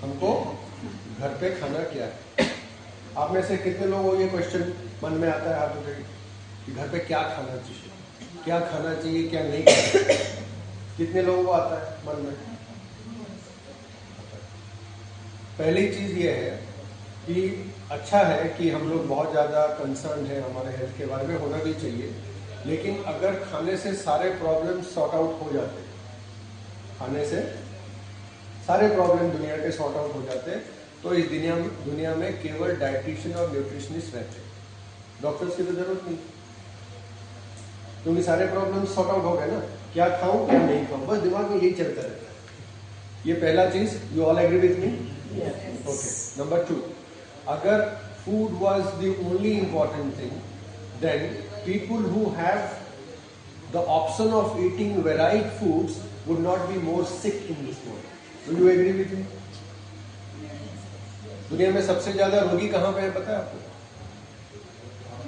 हमको घर पे खाना क्या है। आप में से कितने लोगों को ये क्वेश्चन मन में आता है हाथ उठा कि घर पे क्या खाना चाहिए, क्या खाना चाहिए, क्या नहीं खाना चाहिए? कितने लोगों को आता है मन में? पहली चीज ये है कि अच्छा है कि हम लोग बहुत ज़्यादा कंसर्न है हमारे हेल्थ के बारे में, होना भी चाहिए। लेकिन अगर खाने से सारे प्रॉब्लम सॉर्ट आउट हो जाते, खाने से सारे प्रॉब्लम दुनिया के सॉर्ट आउट हो जाते, तो इस दुनिया में केवल डाइटिशियन और न्यूट्रिशनिस्ट रहते, डॉक्टर्स की तो जरूरत नहीं, क्योंकि सारे प्रॉब्लम सॉर्ट आउट हो गए ना। क्या खाऊं क्या नहीं खाऊं, बस दिमाग में यही चलता रहता है। ये पहला चीज। You all agree with me? Okay. Number 2, अगर food was the only important thing, then people who have the option of eating varied foods would not be more sick in this world. Do you agree with me? दुनिया में सबसे ज्यादा रोगी कहाँ पे है पता है आपको?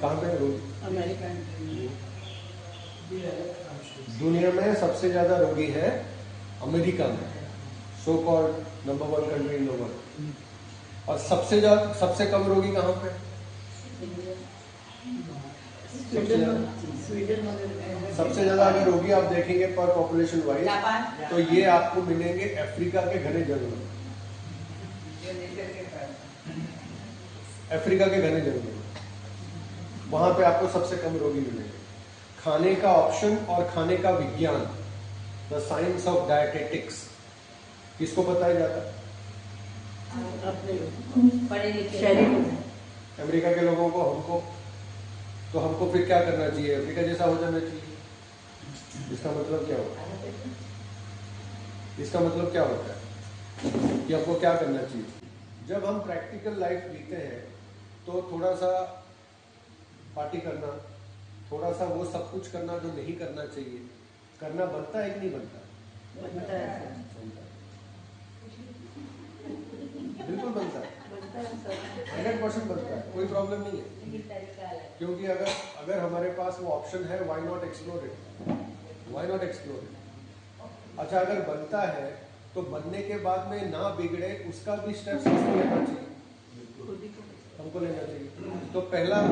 कहाँ पे है रोगी? अमेरिका। दुनिया में सबसे ज्यादा रोगी है अमेरिका में, so called number 1 country in the world. और सबसे कम रोगी कहाँ पे? सबसे ज्यादा अगर रोगी आप देखेंगे पर पॉपुलेशन वाइज, तो ये आपको मिलेंगे अफ्रीका के घने जंगलों में। अफ्रीका के घने जंगलों में, वहां पे आपको सबसे कम रोगी मिलेंगे। खाने का ऑप्शन और खाने का विज्ञान, द साइंस ऑफ डायटेटिक्स, किसको बताया जाता है? अमेरिका के लोगों को। हमको फिर क्या करना चाहिए? अफ्रीका जैसा हो जाना चाहिए। इसका मतलब क्या होता है? इसका मतलब क्या होता है कि हमको क्या करना चाहिए? जब हम प्रैक्टिकल लाइफ जीते हैं तो थोड़ा सा पार्टी करना, थोड़ा सा वो सब कुछ करना जो नहीं करना चाहिए, करना बनता है कि नहीं बनता? बनता है। बिल्कुल बनता है, 100% बनता है, कोई प्रॉब्लम नहीं है। क्योंकि अगर हमारे पास वो ऑप्शन है, why not explore it, why not explore it. अच्छा, अगर बनता है तो बनने के बाद में ना बिगड़े उसका भी स्टेप्स हमको लेना चाहिए। तो पहला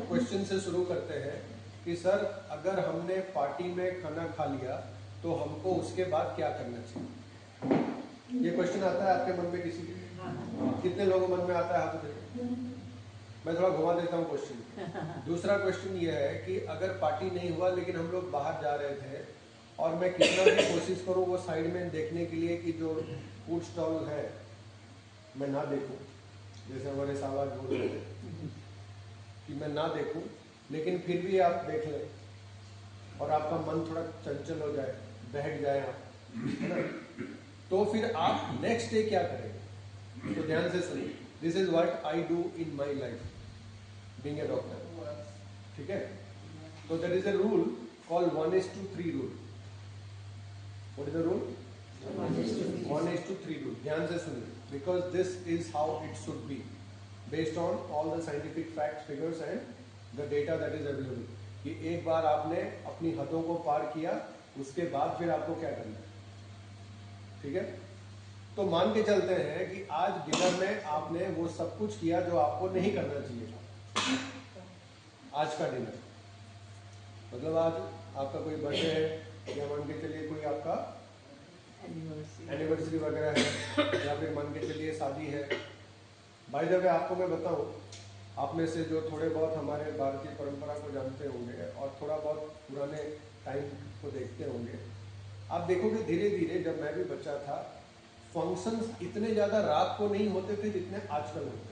क्वेश्चन से शुरू करते हैं कि सर अगर हमने पार्टी में खाना खा लिया तो हमको उसके बाद क्या करना चाहिए? ये क्वेश्चन आता है आपके मन में किसी के? कितने लोगों मन में आता है हाथ उठाइए। मैं थोड़ा घुमा देता हूँ क्वेश्चन। दूसरा क्वेश्चन ये है कि अगर पार्टी नहीं हुआ लेकिन हम लोग बाहर जा रहे थे और मैं कितना भी कोशिश करूँ वो साइड में देखने के लिए कि जो फूड स्टॉल है मैं ना देखूं, जैसे हमारे साहब बोल रहे थे कि मैं ना देखूं, लेकिन फिर भी आप देख लें और आपका मन थोड़ा चंचल हो जाए, बैठ जाए आप, है ना? तो फिर आप नेक्स्ट डे क्या करेंगे? तो ध्यान से सुनिए। This is what I do in my life being a doctor. ठीक है? तो there is a rule called 1:3 rule. What is the rule? 1:3 rule. ध्यान से सुनिए, because this is how it should be based on all the scientific facts, figures and the data that is available. कि एक बार आपने अपनी हदों को पार किया, उसके बाद फिर आपको क्या करना है। ठीक है? तो मान के चलते हैं कि आज डिनर में आपने वो सब कुछ किया जो आपको नहीं करना चाहिए था। आज का डिनर मतलब आज आपका कोई बर्थडे है, या मान के चलिए कोई आपका एनिवर्सरी वगैरह है, या फिर मान के चलिए शादी है। बाय द वे आपको मैं बताऊं, आप में से जो थोड़े बहुत हमारे भारतीय परंपरा को जानते होंगे और थोड़ा बहुत पुराने टाइम को देखते होंगे, आप देखोगे धीरे धीरे, जब मैं भी बच्चा था, फंक्शंस इतने ज्यादा रात को नहीं होते थे जितने आजकल होते हैं।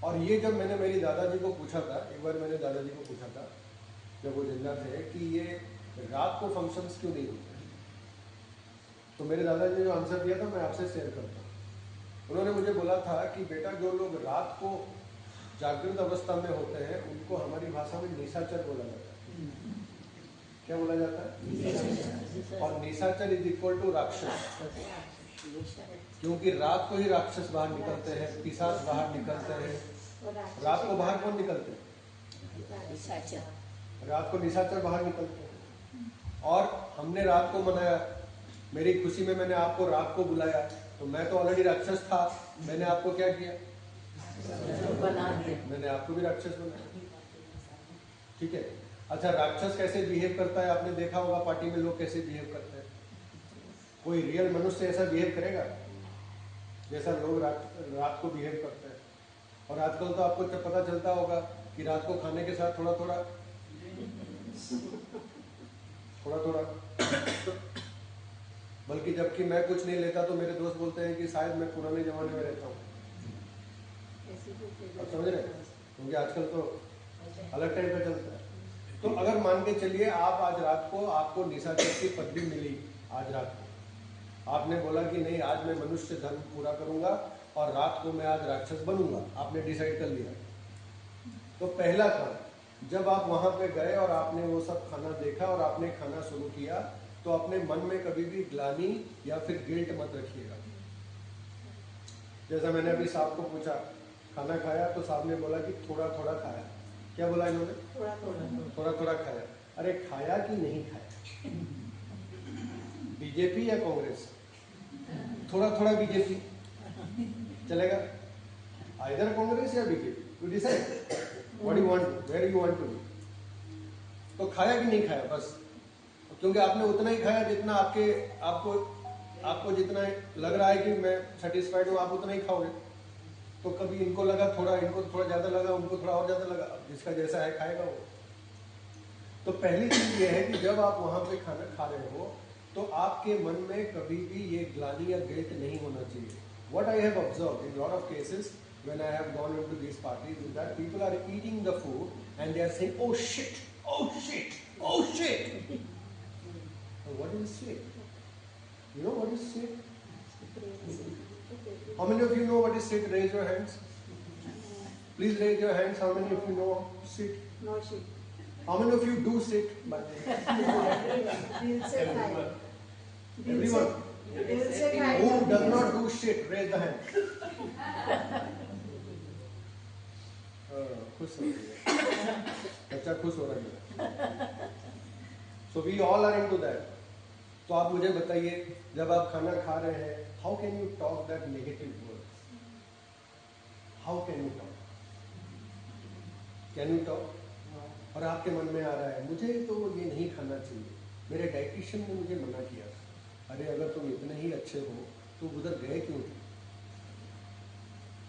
और ये जब मैंने मेरी दादाजी को पूछा था, एक बार मैंने दादाजी को पूछा था जब वो जिंदा थे कि ये रात को फंक्शंस क्यों नहीं होते, तो मेरे दादाजी ने जो आंसर दिया था मैं आपसे शेयर करता हूँ। उन्होंने मुझे बोला था कि बेटा, जो लोग रात को जागृत अवस्था में होते हैं उनको हमारी भाषा में निशाचर बोला जाता है। क्या बोला जाता है? और निशाचर इज इक्वल टू राक्षस, क्योंकि रात को ही राक्षस बाहर निकलते हैं, पिशाच बाहर निकलते हैं। रात को बाहर कौन निकलते हैं? रात को निशाचर बाहर निकलते हैं। और हमने रात को मनाया, मेरी खुशी में मैंने आपको रात को बुलाया, तो मैं तो ऑलरेडी राक्षस था, मैंने आपको क्या किया? बना दिया। मैंने आपको भी राक्षस बनाया। ठीक है। अच्छा, राक्षस कैसे बिहेव करता है आपने देखा होगा, पार्टी में लोग कैसे बिहेव करते हैं। कोई रियल मनुष्य ऐसा बिहेव करेगा जैसा लोग रात को बिहेव करते हैं? और आजकल तो आपको पता चलता होगा कि रात को खाने के साथ थोड़ा थोड़ा बल्कि जबकि मैं कुछ नहीं लेता तो मेरे दोस्त बोलते हैं कि शायद मैं पुराने जमाने में रहता हूँ। आप समझ रहे हैं? क्योंकि आजकल तो अलग टाइप का चलता है। तो अगर मान के चलिए आप आज रात को आपको निशाचर की पदवी मिली, आज रात को आपने बोला कि नहीं आज मैं मनुष्य धर्म पूरा करूंगा और रात को मैं आज राक्षस बनूंगा, आपने डिसाइड कर लिया। तो पहला काम, जब आप वहां पे गए और आपने वो सब खाना देखा और आपने खाना शुरू किया, तो अपने मन में कभी भी ग्लानि या फिर गिल्ट मत रखिएगा। जैसा मैंने अभी साहब को पूछा, खाना खाया? तो साहब ने बोला कि थोड़ा थोड़ा खाया। क्या बोला इन्होंने? थोड़ा थोड़ा खाया। अरे खाया कि नहीं खाया? बीजेपी या कांग्रेस? थोड़ा थोड़ा बीजेपी चलेगा, आइदर कांग्रेस या BJP, you decide what you want, where you want to be. तो खाया कि नहीं खाया? बस, क्योंकि आपने उतना ही खाया जितना आपको जितना लग रहा है कि मैं सेटिस्फाइड हूँ, आप उतना ही खाओगे। तो कभी इनको लगा थोड़ा, इनको थोड़ा ज्यादा लगा, उनको थोड़ा और ज्यादा लगा, जिसका जैसा है खाएगा वो। तो पहली चीज ये है कि जब आप वहां पे खाना खा रहे हो तो आपके मन में कभी भी ये ग्लानि या गिल्ट नहीं होना चाहिए। What I have observed in lot of cases when I have gone into these parties is that people are eating the food and they are saying, "Oh shit, oh shit, oh shit." So what is shit? You know what is shit? How many of you know what is shit? Raise your hands. Please raise your hands. How many of you know shit? No shit. How many of you do shit? Everyone. Who does not do shit? Raise the hand. खुश हो रही है बच्चा, खुश हो रहा है। So we all are into that. तो आप मुझे बताइए, जब आप खाना खा रहे हैं, how can you talk that negative words? How can you talk? Can you talk? और आपके मन में आ रहा है मुझे तो ये नहीं खाना चाहिए, मेरे डाइटिशियन ने मुझे मना किया। अरे अगर तुम इतने ही अच्छे हो तो उधर गए क्यों थे?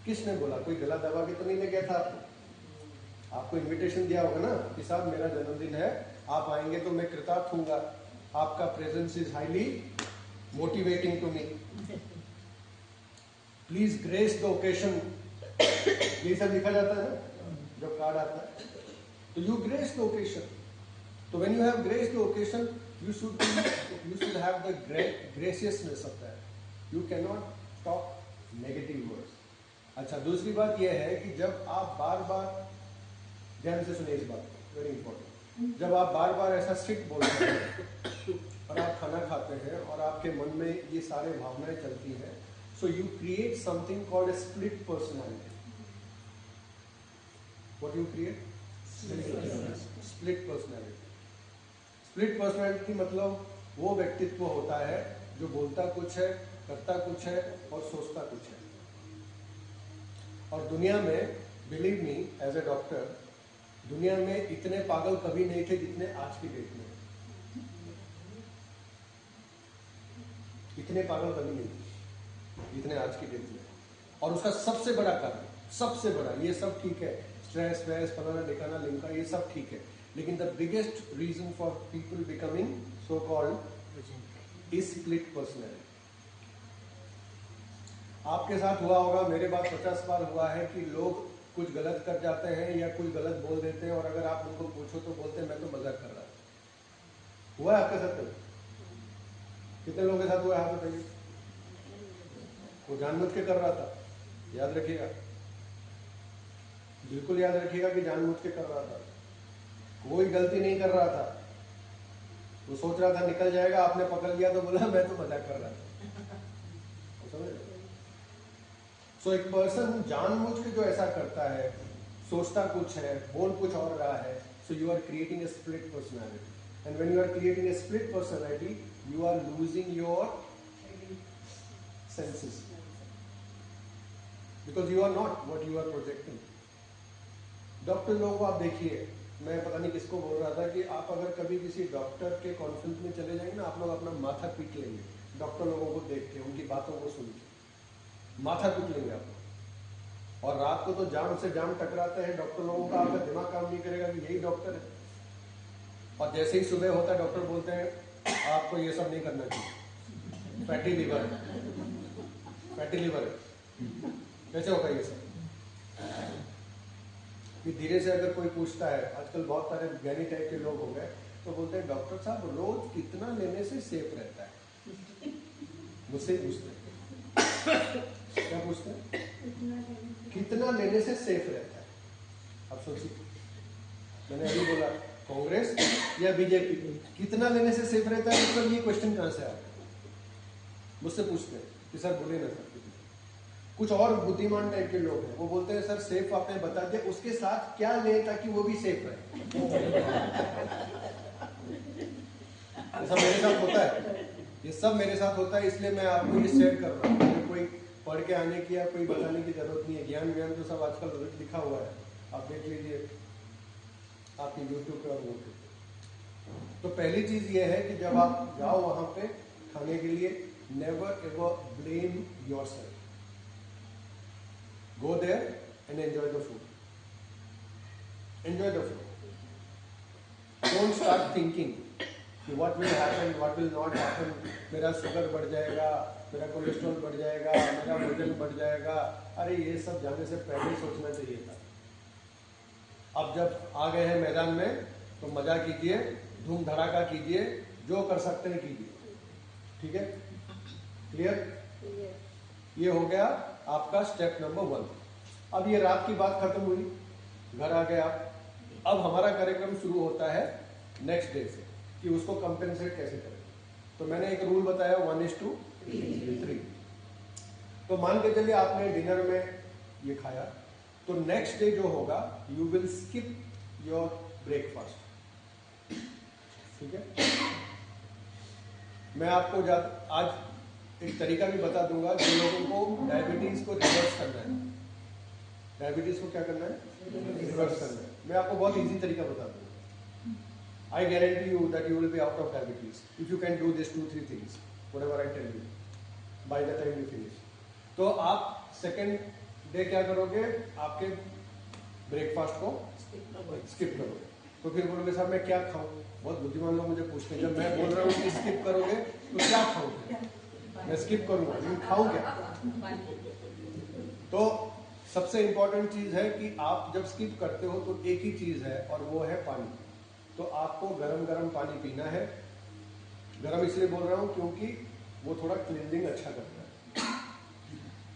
किसने बोला? कोई गला दबा के तो नहीं ले गया था आपको इनविटेशन दिया होगा ना कि साहब मेरा जन्मदिन है, आप आएंगे तो मैं कृतार्थ हूंगा, आपका presence is highly motivating to me, please grace the occasion. ये सब लिखा जाता है ना जब कार्ड आता है, तो you grace the occasion. So when you have graced the occasion, you should have the graciousness of that. You cannot talk negative words. अच्छा, दूसरी बात यह है कि जब आप बार बार, ध्यान से सुनिए इस बात को, वेरी इंपॉर्टेंट, जब आप बार बार ऐसा सिट बोलते हैं और आप खाना खाते हैं और आपके मन में ये सारे भावनाएं चलती हैं, so you create something called a split personality. What you create? Split personality. Split personality मतलब वो व्यक्तित्व होता है जो बोलता कुछ है, करता कुछ है और सोचता कुछ है। और दुनिया में, believe me as a doctor, दुनिया में इतने पागल कभी नहीं थे जितने आज की डेट में। इतने पागल कभी नहीं थे जितने आज की डेट में। और उसका सबसे बड़ा कारण, सबसे बड़ा, ये सब ठीक है, स्ट्रेस वेस फलाना ढिकाना लिंका, ये सब ठीक है, लेकिन the biggest reason for people becoming so called is split personality. आपके साथ हुआ होगा, मेरे बात 50 बार हुआ है कि लोग कुछ गलत कर जाते हैं या कुछ गलत बोल देते हैं और अगर आप उनको पूछो तो बोलते हैं मैं तो मजाक कर रहा था। हुआ है आपके साथ कभी? कितने लोगों के साथ हुआ है हाथ बताइए? वो जानबूझ के कर रहा था, याद रखिएगा, बिल्कुल याद रखिएगा कि जानबूझ के कर रहा था, कोई गलती नहीं कर रहा था, वो सोच रहा था निकल जाएगा, आपने पकड़ लिया तो बोला मैं तो मजाक कर रहा था। समझ? सो एक पर्सन जानबूझ के जो ऐसा करता है, सोचता कुछ है, बोल कुछ और रहा है, so you are creating a split personality. And when you are creating a split personality, you are losing your senses because you are not what you are projecting. Doctor लोगों को आप देखिए, मैं पता नहीं किसको बोल रहा था कि आप अगर कभी किसी डॉक्टर के कॉन्फ्रेंस में चले जाएंगे ना, आप लोग अपना माथा पीट लेंगे डॉक्टर लोगों को देख के, उनकी बातों को सुन के माथा पीट लेंगे आप लोग। और रात को तो जाम से जाम टकराते हैं डॉक्टर लोगों का, आपका दिमाग काम नहीं करेगा कि यही डॉक्टर है। और जैसे ही सुबह होता है डॉक्टर बोलते हैं आपको ये सब नहीं करना चाहिए, फैटी लीवर है, फैटी लीवर है। कैसे होगा ये सब? कि धीरे से अगर कोई पूछता है, आजकल बहुत सारे ज्ञानी टाइप के लोग हो गए, तो बोलते हैं डॉक्टर साहब रोज कितना लेने से सेफ रहता है? मुझसे ही पूछते हैं, क्या पूछते हैं? कितना लेने से सेफ रहता है? अब सोचिए, मैंने अभी बोला कांग्रेस या बीजेपी, कितना लेने से सेफ रहता है, मतलब ये क्वेश्चन कहां से आ गया? मुझसे पूछते हैं कि सर बोले ना सर। कुछ और बुद्धिमान टाइप के लोग हैं, वो बोलते हैं सर सेफ आपने बता दिया, उसके साथ क्या ले ताकि वो भी सेफ रहे। ऐसा मेरे साथ होता है, ये सब मेरे साथ होता है, इसलिए मैं आपको ये शेयर कर रहा हूँ। मुझे कोई पढ़ के आने की या कोई बताने की जरूरत नहीं है। ज्ञान व्यान तो सब आजकल लिखा हुआ है, आप देख लीजिए आपके यूट्यूब पे और वो पे। तो पहली चीज ये है कि जब आप जाओ वहां पे खाने के लिए, never ever blame yourself. Go there and enjoy the food. Enjoy the food. Don't start thinking कि what will happen, what will not happen. मेरा शुगर बढ़ जाएगा, मेरा कोलेस्ट्रॉल बढ़ जाएगा, मेरा वजन बढ़ जाएगा। अरे ये सब जाने से पहले सोचना चाहिए था। अब जब आ गए हैं मैदान में तो मजा कीजिए, धूम धड़ाका कीजिए, जो कर सकते हैं कीजिए। ठीक है? क्लियर? ये हो गया आपका स्टेप नंबर 1। अब ये रात की बात खत्म हुई, घर आ गए आप। अब हमारा कार्यक्रम शुरू होता है नेक्स्ट डे से कि उसको कंपेंसेट कैसे करें। तो मैंने एक रूल बताया 1:3। तो मान के चलिए आपने डिनर में ये खाया, तो नेक्स्ट डे जो होगा you will skip your breakfast. ठीक है? मैं आपको आज एक तरीका भी बता दूंगा जो लोगों को डायबिटीज को रिवर्स करना है। डायबिटीज को क्या करना है? रिवर्स करना है। मैं आपको बहुत इजी तरीका बता दूंगा। I guarantee you that you will be out of diabetes if you can do this 2-3 things whatever I tell you by the time you finish. तो आप सेकेंड डे क्या करोगे? आपके ब्रेकफास्ट को स्किप करोगे। तो फिर बोलोगे साहब मैं क्या खाऊं? बहुत बुद्धिमान लोग मुझे पूछते हैं, जब मैं बोल रहा हूँ कि स्किप करोगे तो क्या खाओगे? मैं स्किप करूंगा, लेकिन खाऊं क्या? तो सबसे इंपॉर्टेंट चीज है कि आप जब स्किप करते हो तो एक ही चीज है और वो है पानी। तो आपको गरम गरम पानी पीना है। गरम इसलिए बोल रहा हूं क्योंकि वो थोड़ा क्लींजिंग अच्छा करता है।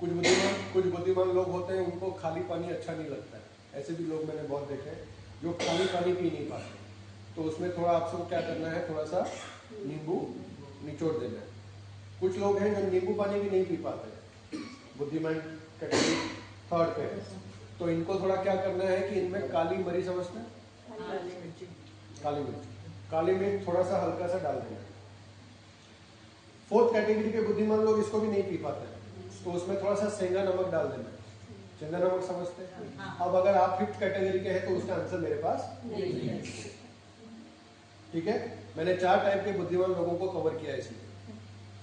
कुछ बुद्धिमान लोग होते हैं, उनको खाली पानी अच्छा नहीं लगता है। ऐसे भी लोग मैंने बहुत देखे हैं जो खाली पानी पी नहीं पाते। तो उसमें थोड़ा आपको क्या करना है, थोड़ा सा नींबू निचोड़ देना है। कुछ लोग हैं जो नींबू पानी भी नहीं पी पाते, बुद्धिमान कैटेगरी 3rd पे। तो इनको थोड़ा क्या करना है कि इनमें काली मरी समझते हैं, काली मिर्च थोड़ा सा हल्का सा डाल देना है। 4th कैटेगरी के बुद्धिमान लोग इसको भी नहीं पी पाते, तो उसमें थोड़ा सा सेंधा नमक डाल देना है। सेंधा नमक समझते हैं? अब अगर आप 5th कैटेगरी के हैं तो उसका आंसर मेरे पास नहीं है। ठीक है? मैंने 4 टाइप के बुद्धिमान लोगों को कवर किया इसमें।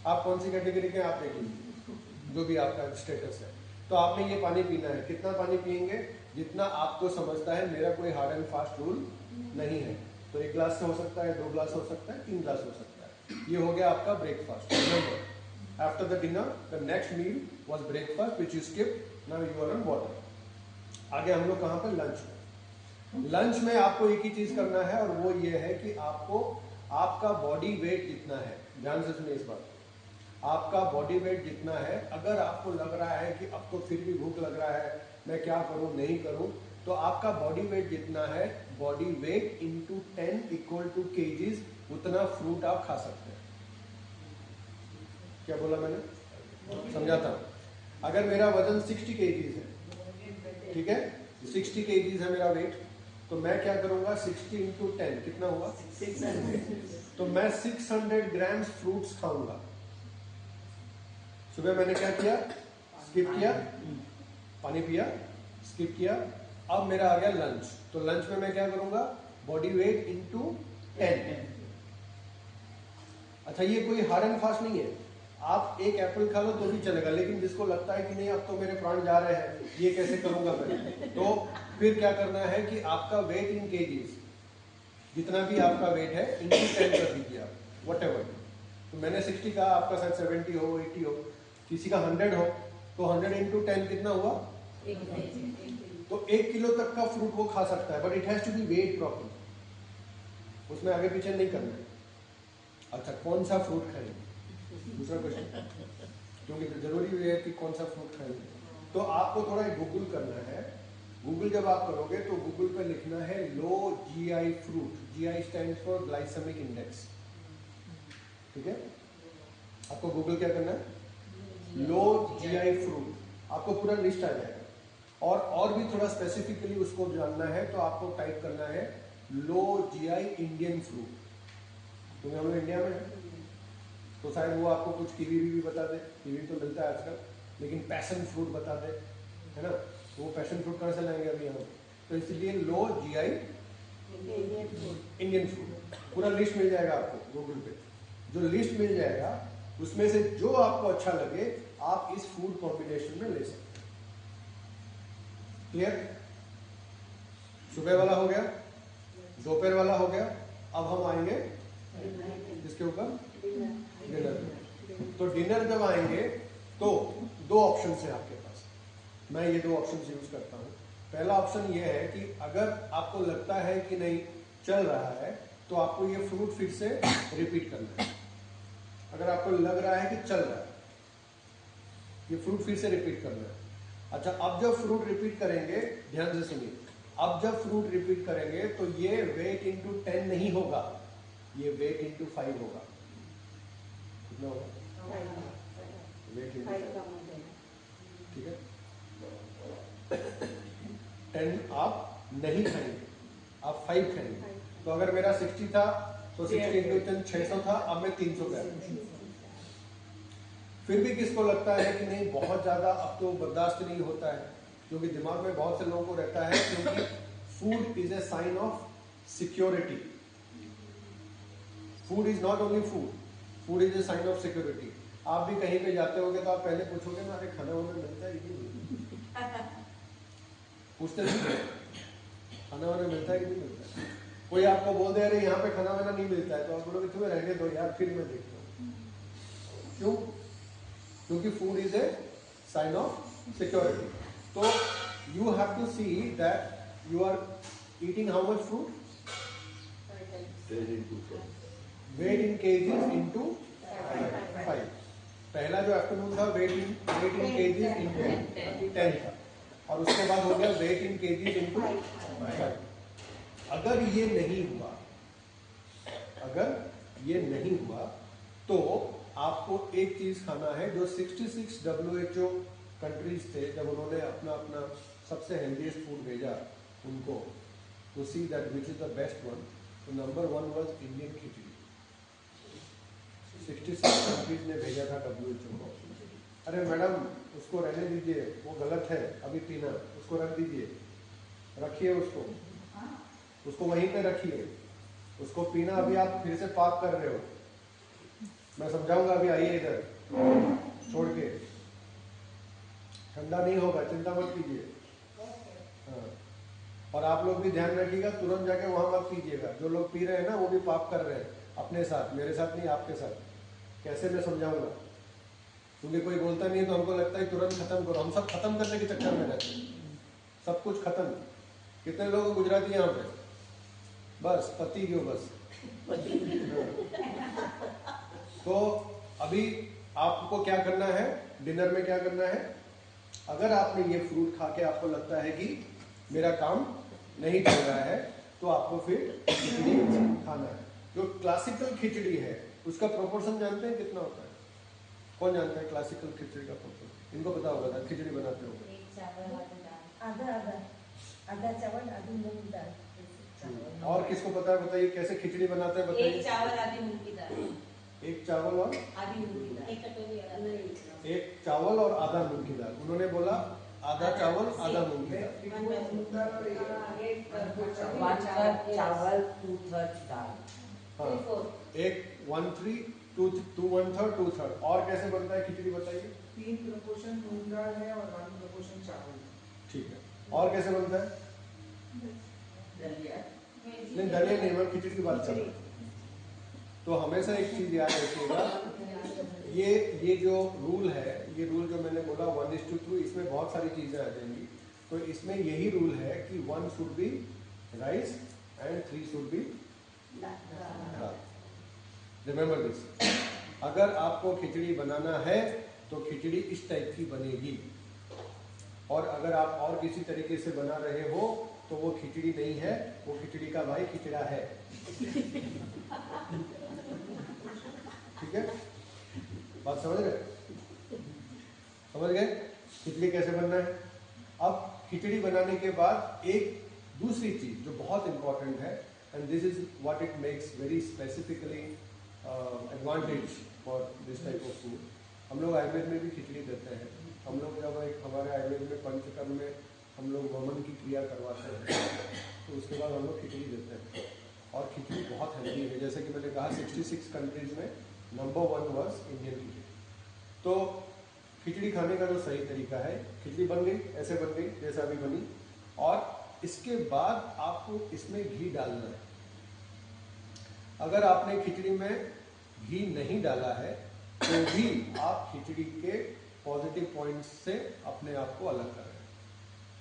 आप कौन सी कैटेगरी के आप देखेंगे, जो भी आपका स्टेटस है। तो आपने ये पानी पीना है। कितना पानी पिएंगे? जितना आपको समझता है। मेरा कोई हार्ड एंड फास्ट रूल नहीं है। तो 1 ग्लास से हो सकता है, 2 ग्लास हो सकता है, 3 ग्लास हो सकता है। ये हो गया आपका breakfast. Remember, after the dinner the next meal was breakfast which you skip, now you are on water. आगे हम लोग कहां पर? लंच में। लंच में आपको एक ही चीज करना है और वो ये है कि आपको आपका बॉडी वेट जितना है, ध्यान से सुनिए इस बात को, आपका बॉडी वेट जितना है, अगर आपको लग रहा है कि अब तो फिर भी भूख लग रहा है, मैं क्या करूं नहीं करूं, तो आपका बॉडी वेट जितना है, body weight into 10 equal to kgs, उतना फ्रूट आप खा सकते हैं। क्या बोला मैंने? समझाता हूं। अगर मेरा वजन 60 केजीज है, ठीक है, 60 केजीज है मेरा वेट, तो मैं क्या करूंगा 60 इंटू 10 कितना हुआ 600 तो मैं 600 ग्राम्स फ्रूट्स खाऊंगा। सुबह मैंने क्या किया स्किप किया पानी पिया स्किप किया अब मेरा आ गया लंच तो लंच में मैं क्या करूंगा बॉडी वेट इंटू 10। अच्छा ये कोई हार्ड एंड फास्ट नहीं है आप एक एप्पल खा लो तो भी चलेगा लेकिन जिसको लगता है कि नहीं अब तो मेरे प्राण जा रहे हैं ये कैसे करूंगा मैं तो फिर क्या करना है कि आपका वेट इन केजीज जितना भी आपका वेट है इंटू 10 कर दीजिए आप व्हाटएवर। तो मैंने 60 कहा आपका शायद 70 हो 80 हो किसी का 100 हो तो 100 इंटू 10 कितना हुआ तो 1 किलो तक का फ्रूट वो खा सकता है but it has to be weight proper उसमें आगे पीछे नहीं करना है। अच्छा कौन सा फ्रूट खाएंगे दूसरा क्वेश्चन क्योंकि जरूरी है कि कौन सा फ्रूट खाएंगे तो आपको थोड़ा गूगल करना है। गूगल जब आप करोगे तो गूगल पे लिखना है low GI fruit GI stands for glycaemic index ठीक है आपको गूगल क्या करना है लो जीआई फ्रूट आपको पूरा लिस्ट आ जाएगा और भी थोड़ा स्पेसिफिकली उसको जानना है तो आपको टाइप करना है लो जीआई इंडियन फ्रूट क्योंकि हम लोग इंडिया में है तो शायद वो आपको कुछ कीवी भी बता दे कीवी तो मिलता है आजकल लेकिन पैशन फ्रूट बता दे है ना तो वो पैशन फ्रूट कहाँ से लाएंगे अभी हम तो इसलिए लो जीआई इंडियन फ्रूट पूरा लिस्ट मिल जाएगा आपको गूगल पे जो लिस्ट मिल जाएगा उसमें से जो आपको अच्छा लगे आप इस फूड कॉम्बिनेशन में ले सकते हैं। क्लियर सुबह वाला हो गया दोपहर वाला हो गया अब हम आएंगे इसके ऊपर डिनर तो डिनर जब आएंगे तो दो ऑप्शन है आपके पास मैं ये दो ऑप्शन यूज करता हूँ। पहला ऑप्शन ये है कि अगर आपको लगता है कि नहीं चल रहा है तो आपको ये फ्रूट फिर से रिपीट करना है। अगर आपको लग रहा है कि चल रहा है ये फ्रूट फिर से रिपीट करना है। अच्छा अब जब फ्रूट रिपीट करेंगे ध्यान से सुनिए अब जब फ्रूट रिपीट करेंगे तो ये वेट इंटू 10 नहीं होगा ये वेट इंटू 5 होगा कितना होगा वेट इंटू ठीक है 10 आप नहीं खाएंगे आप 5 खाएंगे तो अगर मेरा 60 था तो 60 इंटू 10 600 था अब मैं 300 कर फिर भी किसको लगता है कि नहीं बहुत ज्यादा अब तो बर्दाश्त नहीं होता है क्योंकि दिमाग में बहुत से लोगों को रहता है क्योंकि food is a sign of security food is not only food is a sign of security. आप भी कहीं पे जाते होगे तो आप पहले पूछोगे ना अरे खाना वाना मिलता है कि नहीं पूछते नहीं खाना वाना मिलता है कि नहीं मिलता है कोई आपको बोल दे अरे यहाँ पे खाना वाना नहीं मिलता है तो आप बोलोगे तुम्हें रहने दो यार फिर मैं देखता हूँ क्यों क्योंकि food is a sign of security. तो you have to see that you are eating how much food weight in kgs into 5 पहला जो आफ्टरनून था वेट इन केजीज इंटू 10 था और उसके बाद हो गया वेट इन केजीज इंटू 5। अगर ये नहीं हुआ तो आपको एक चीज खाना है जो 66 WHO कंट्रीज थे जब उन्होंने अपना अपना सबसे हेल्दीएस्ट फूड भेजा उनको to see that which is the best one तो number 1 was Indian khichdi 66 countries ने भेजा था WHO को। अरे मैडम उसको रहने दीजिए वो गलत है अभी पीना उसको रख दीजिए रखिए उसको वहीं पे रखिए उसको पीना अभी आप फिर से पाप कर रहे हो मैं समझाऊंगा अभी आइए इधर छोड़ के ठंडा नहीं होगा चिंता मत कीजिए हाँ और आप लोग भी ध्यान रखिएगा तुरंत जाके वहां मत पीजिएगा जो लोग पी रहे हैं ना वो भी पाप कर रहे हैं अपने साथ मेरे साथ नहीं आपके साथ कैसे मैं समझाऊंगा क्योंकि कोई बोलता नहीं है तो हमको लगता है तुरंत खत्म करो हम सब खत्म करने के चक्कर में रहते हैं सब कुछ खत्म कितने लोग गुजराती यहाँ पे बस पति क्यों बस तो अभी आपको क्या करना है डिनर में क्या करना है अगर आपने ये फ्रूट खा के आपको लगता है कि मेरा काम नहीं चल रहा है तो आपको फिर खिचड़ी खाना है। जो क्लासिकल खिचड़ी है उसका प्रोपोर्शन जानते हैं कितना होता है कौन जानता है क्लासिकल खिचड़ी का प्रोपोर्शन इनको पता होगा ना खिचड़ी बनाते होंगे आधा चावल आधी मूंग दाल और किसको पता है बताइए कैसे खिचड़ी बनाते हैं एक बताइए। चावल आधी मूंग की दाल, एक चावल और आधी मूंग की दाल, एक कटोरी एक चावल और आधा मूंग की दाल। उन्होंने बोला आधा चावल आधा मूंग की दाल। 1/3 चावल 2/3 दाल। हाँ, एक 1/3 2 1/3 2/3। और कैसे बनता है खिचड़ी बताइए। 3 प्रोपोर्शन मूंग दाल है और 1 प्रोपोर्शन चावल। ठीक है, और कैसे बनता है। दलिया नहीं दलिया नहीं, मैं खिचड़ी की बात कर रहा हूँ। तो हमेशा एक चीज याद रखिएगा, ये जो रूल है, ये रूल जो मैंने बोला 1:2, इसमें बहुत सारी चीजें आ जाएंगी। तो इसमें यही रूल है कि 1 should be rice and 3 should be dal. Remember this. अगर आपको खिचड़ी बनाना है तो खिचड़ी इस टाइप की बनेगी, और अगर आप और किसी तरीके से बना रहे हो तो वो खिचड़ी नहीं है, वो खिचड़ी का भाई खिचड़ा है। ठीक है, बात समझ रहे, समझ गए खिचड़ी कैसे बनना है। अब खिचड़ी बनाने के बाद एक दूसरी चीज जो बहुत इंपॉर्टेंट है, and this is what it makes very specifically advantage for this type of food. हम लोग आयुर्वेद में भी खिचड़ी देते हैं। हम लोग जब एक हमारे आयुर्वेद में पंचकर्म में हम लोग वमन की क्रिया करवाते हैं तो उसके बाद हम लोग खिचड़ी देते हैं, और खिचड़ी बहुत हेल्दी है। जैसे कि मैंने कहा 66 कंट्रीज में नंबर 1 वाज इंडियन खिचड़ी। तो खिचड़ी खाने का जो सही तरीका है, खिचड़ी बन गई, ऐसे बन गई जैसे अभी बनी, और इसके बाद आपको इसमें घी डालना है। अगर आपने खिचड़ी में घी नहीं डाला है तो भी आप खिचड़ी के पॉजिटिव पॉइंट्स से अपने आप को अलग कर रहे हैं।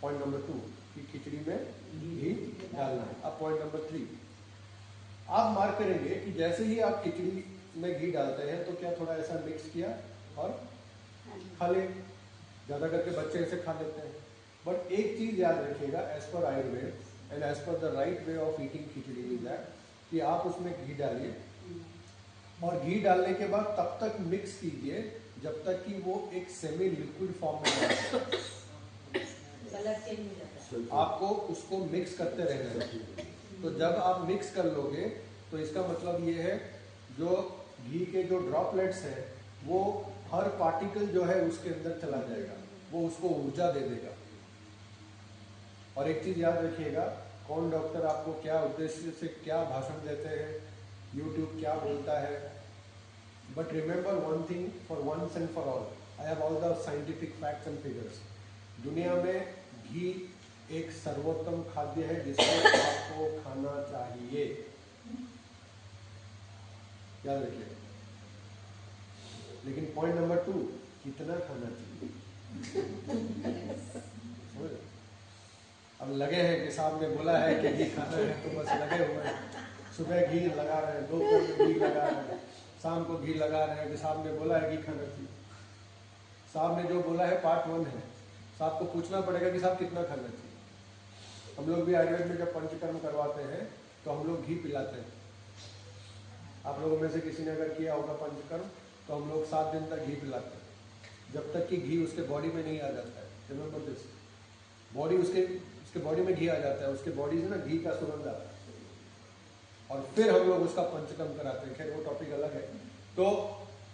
पॉइंट नंबर 2 कि खिचड़ी में घी डालना है। अब पॉइंट नंबर 3, आप मार्क करेंगे कि जैसे ही आप खिचड़ी में घी डालते हैं तो क्या थोड़ा ऐसा मिक्स किया और खा ले, ज्यादा करके बच्चे ऐसे खा लेते हैं। बट एक चीज याद रखिएगा, as per Ayurveda and as per the right way of eating khichdi is that कि आप उसमें घी डालिए, और घी डालने के बाद तब तक मिक्स कीजिए जब तक कि वो एक सेमी लिक्विड फॉर्म में ना आए। कलर चेंज हो जाता है। आपको उसको मिक्स करते रहना है। तो जब आप मिक्स कर लोगे तो इसका मतलब ये है जो घी के जो ड्रॉपलेट्स हैं वो हर पार्टिकल जो है उसके अंदर चला जाएगा, वो उसको ऊर्जा दे देगा। और एक चीज याद रखिएगा, कौन डॉक्टर आपको क्या उद्देश्य से क्या भाषण देते हैं, यूट्यूब क्या बोलता है, but remember one thing for once and for all, I have all the scientific facts and figures. दुनिया में घी एक सर्वोत्तम खाद्य है जिसको आपको खाना चाहिए, याद रखिए। लेकिन पॉइंट नंबर 2, कितना खाना चाहिए। अब लगे हैं कि साहब ने बोला है कि घी खाना है तो बस लगे हुए हैं, सुबह घी लगा रहे हैं, दोपहर में घी लगा रहे हैं, शाम को घी लगा रहे हैं कि साहब ने बोला है घी खाना चाहिए। साहब ने जो बोला है पार्ट 1 है, साहब को पूछना पड़ेगा कि साहब कितना खाना चाहिए। हम लोग भी आयुर्वेद में जब पंचकर्म करवाते हैं तो हम लोग घी पिलाते हैं। आप लोगों में से किसी ने अगर किया होगा पंचकर्म तो हम लोग 7 दिन तक घी पिलाते हैं, जब तक कि घी उसके बॉडी में नहीं आ जाता है। रिमेंबर दिस, बॉडी उसके बॉडी में घी आ जाता है, उसके बॉडी से ना घी का सुगंध आता है, और फिर हम लोग उसका पंचकर्म कराते हैं। खैर वो टॉपिक अलग है। तो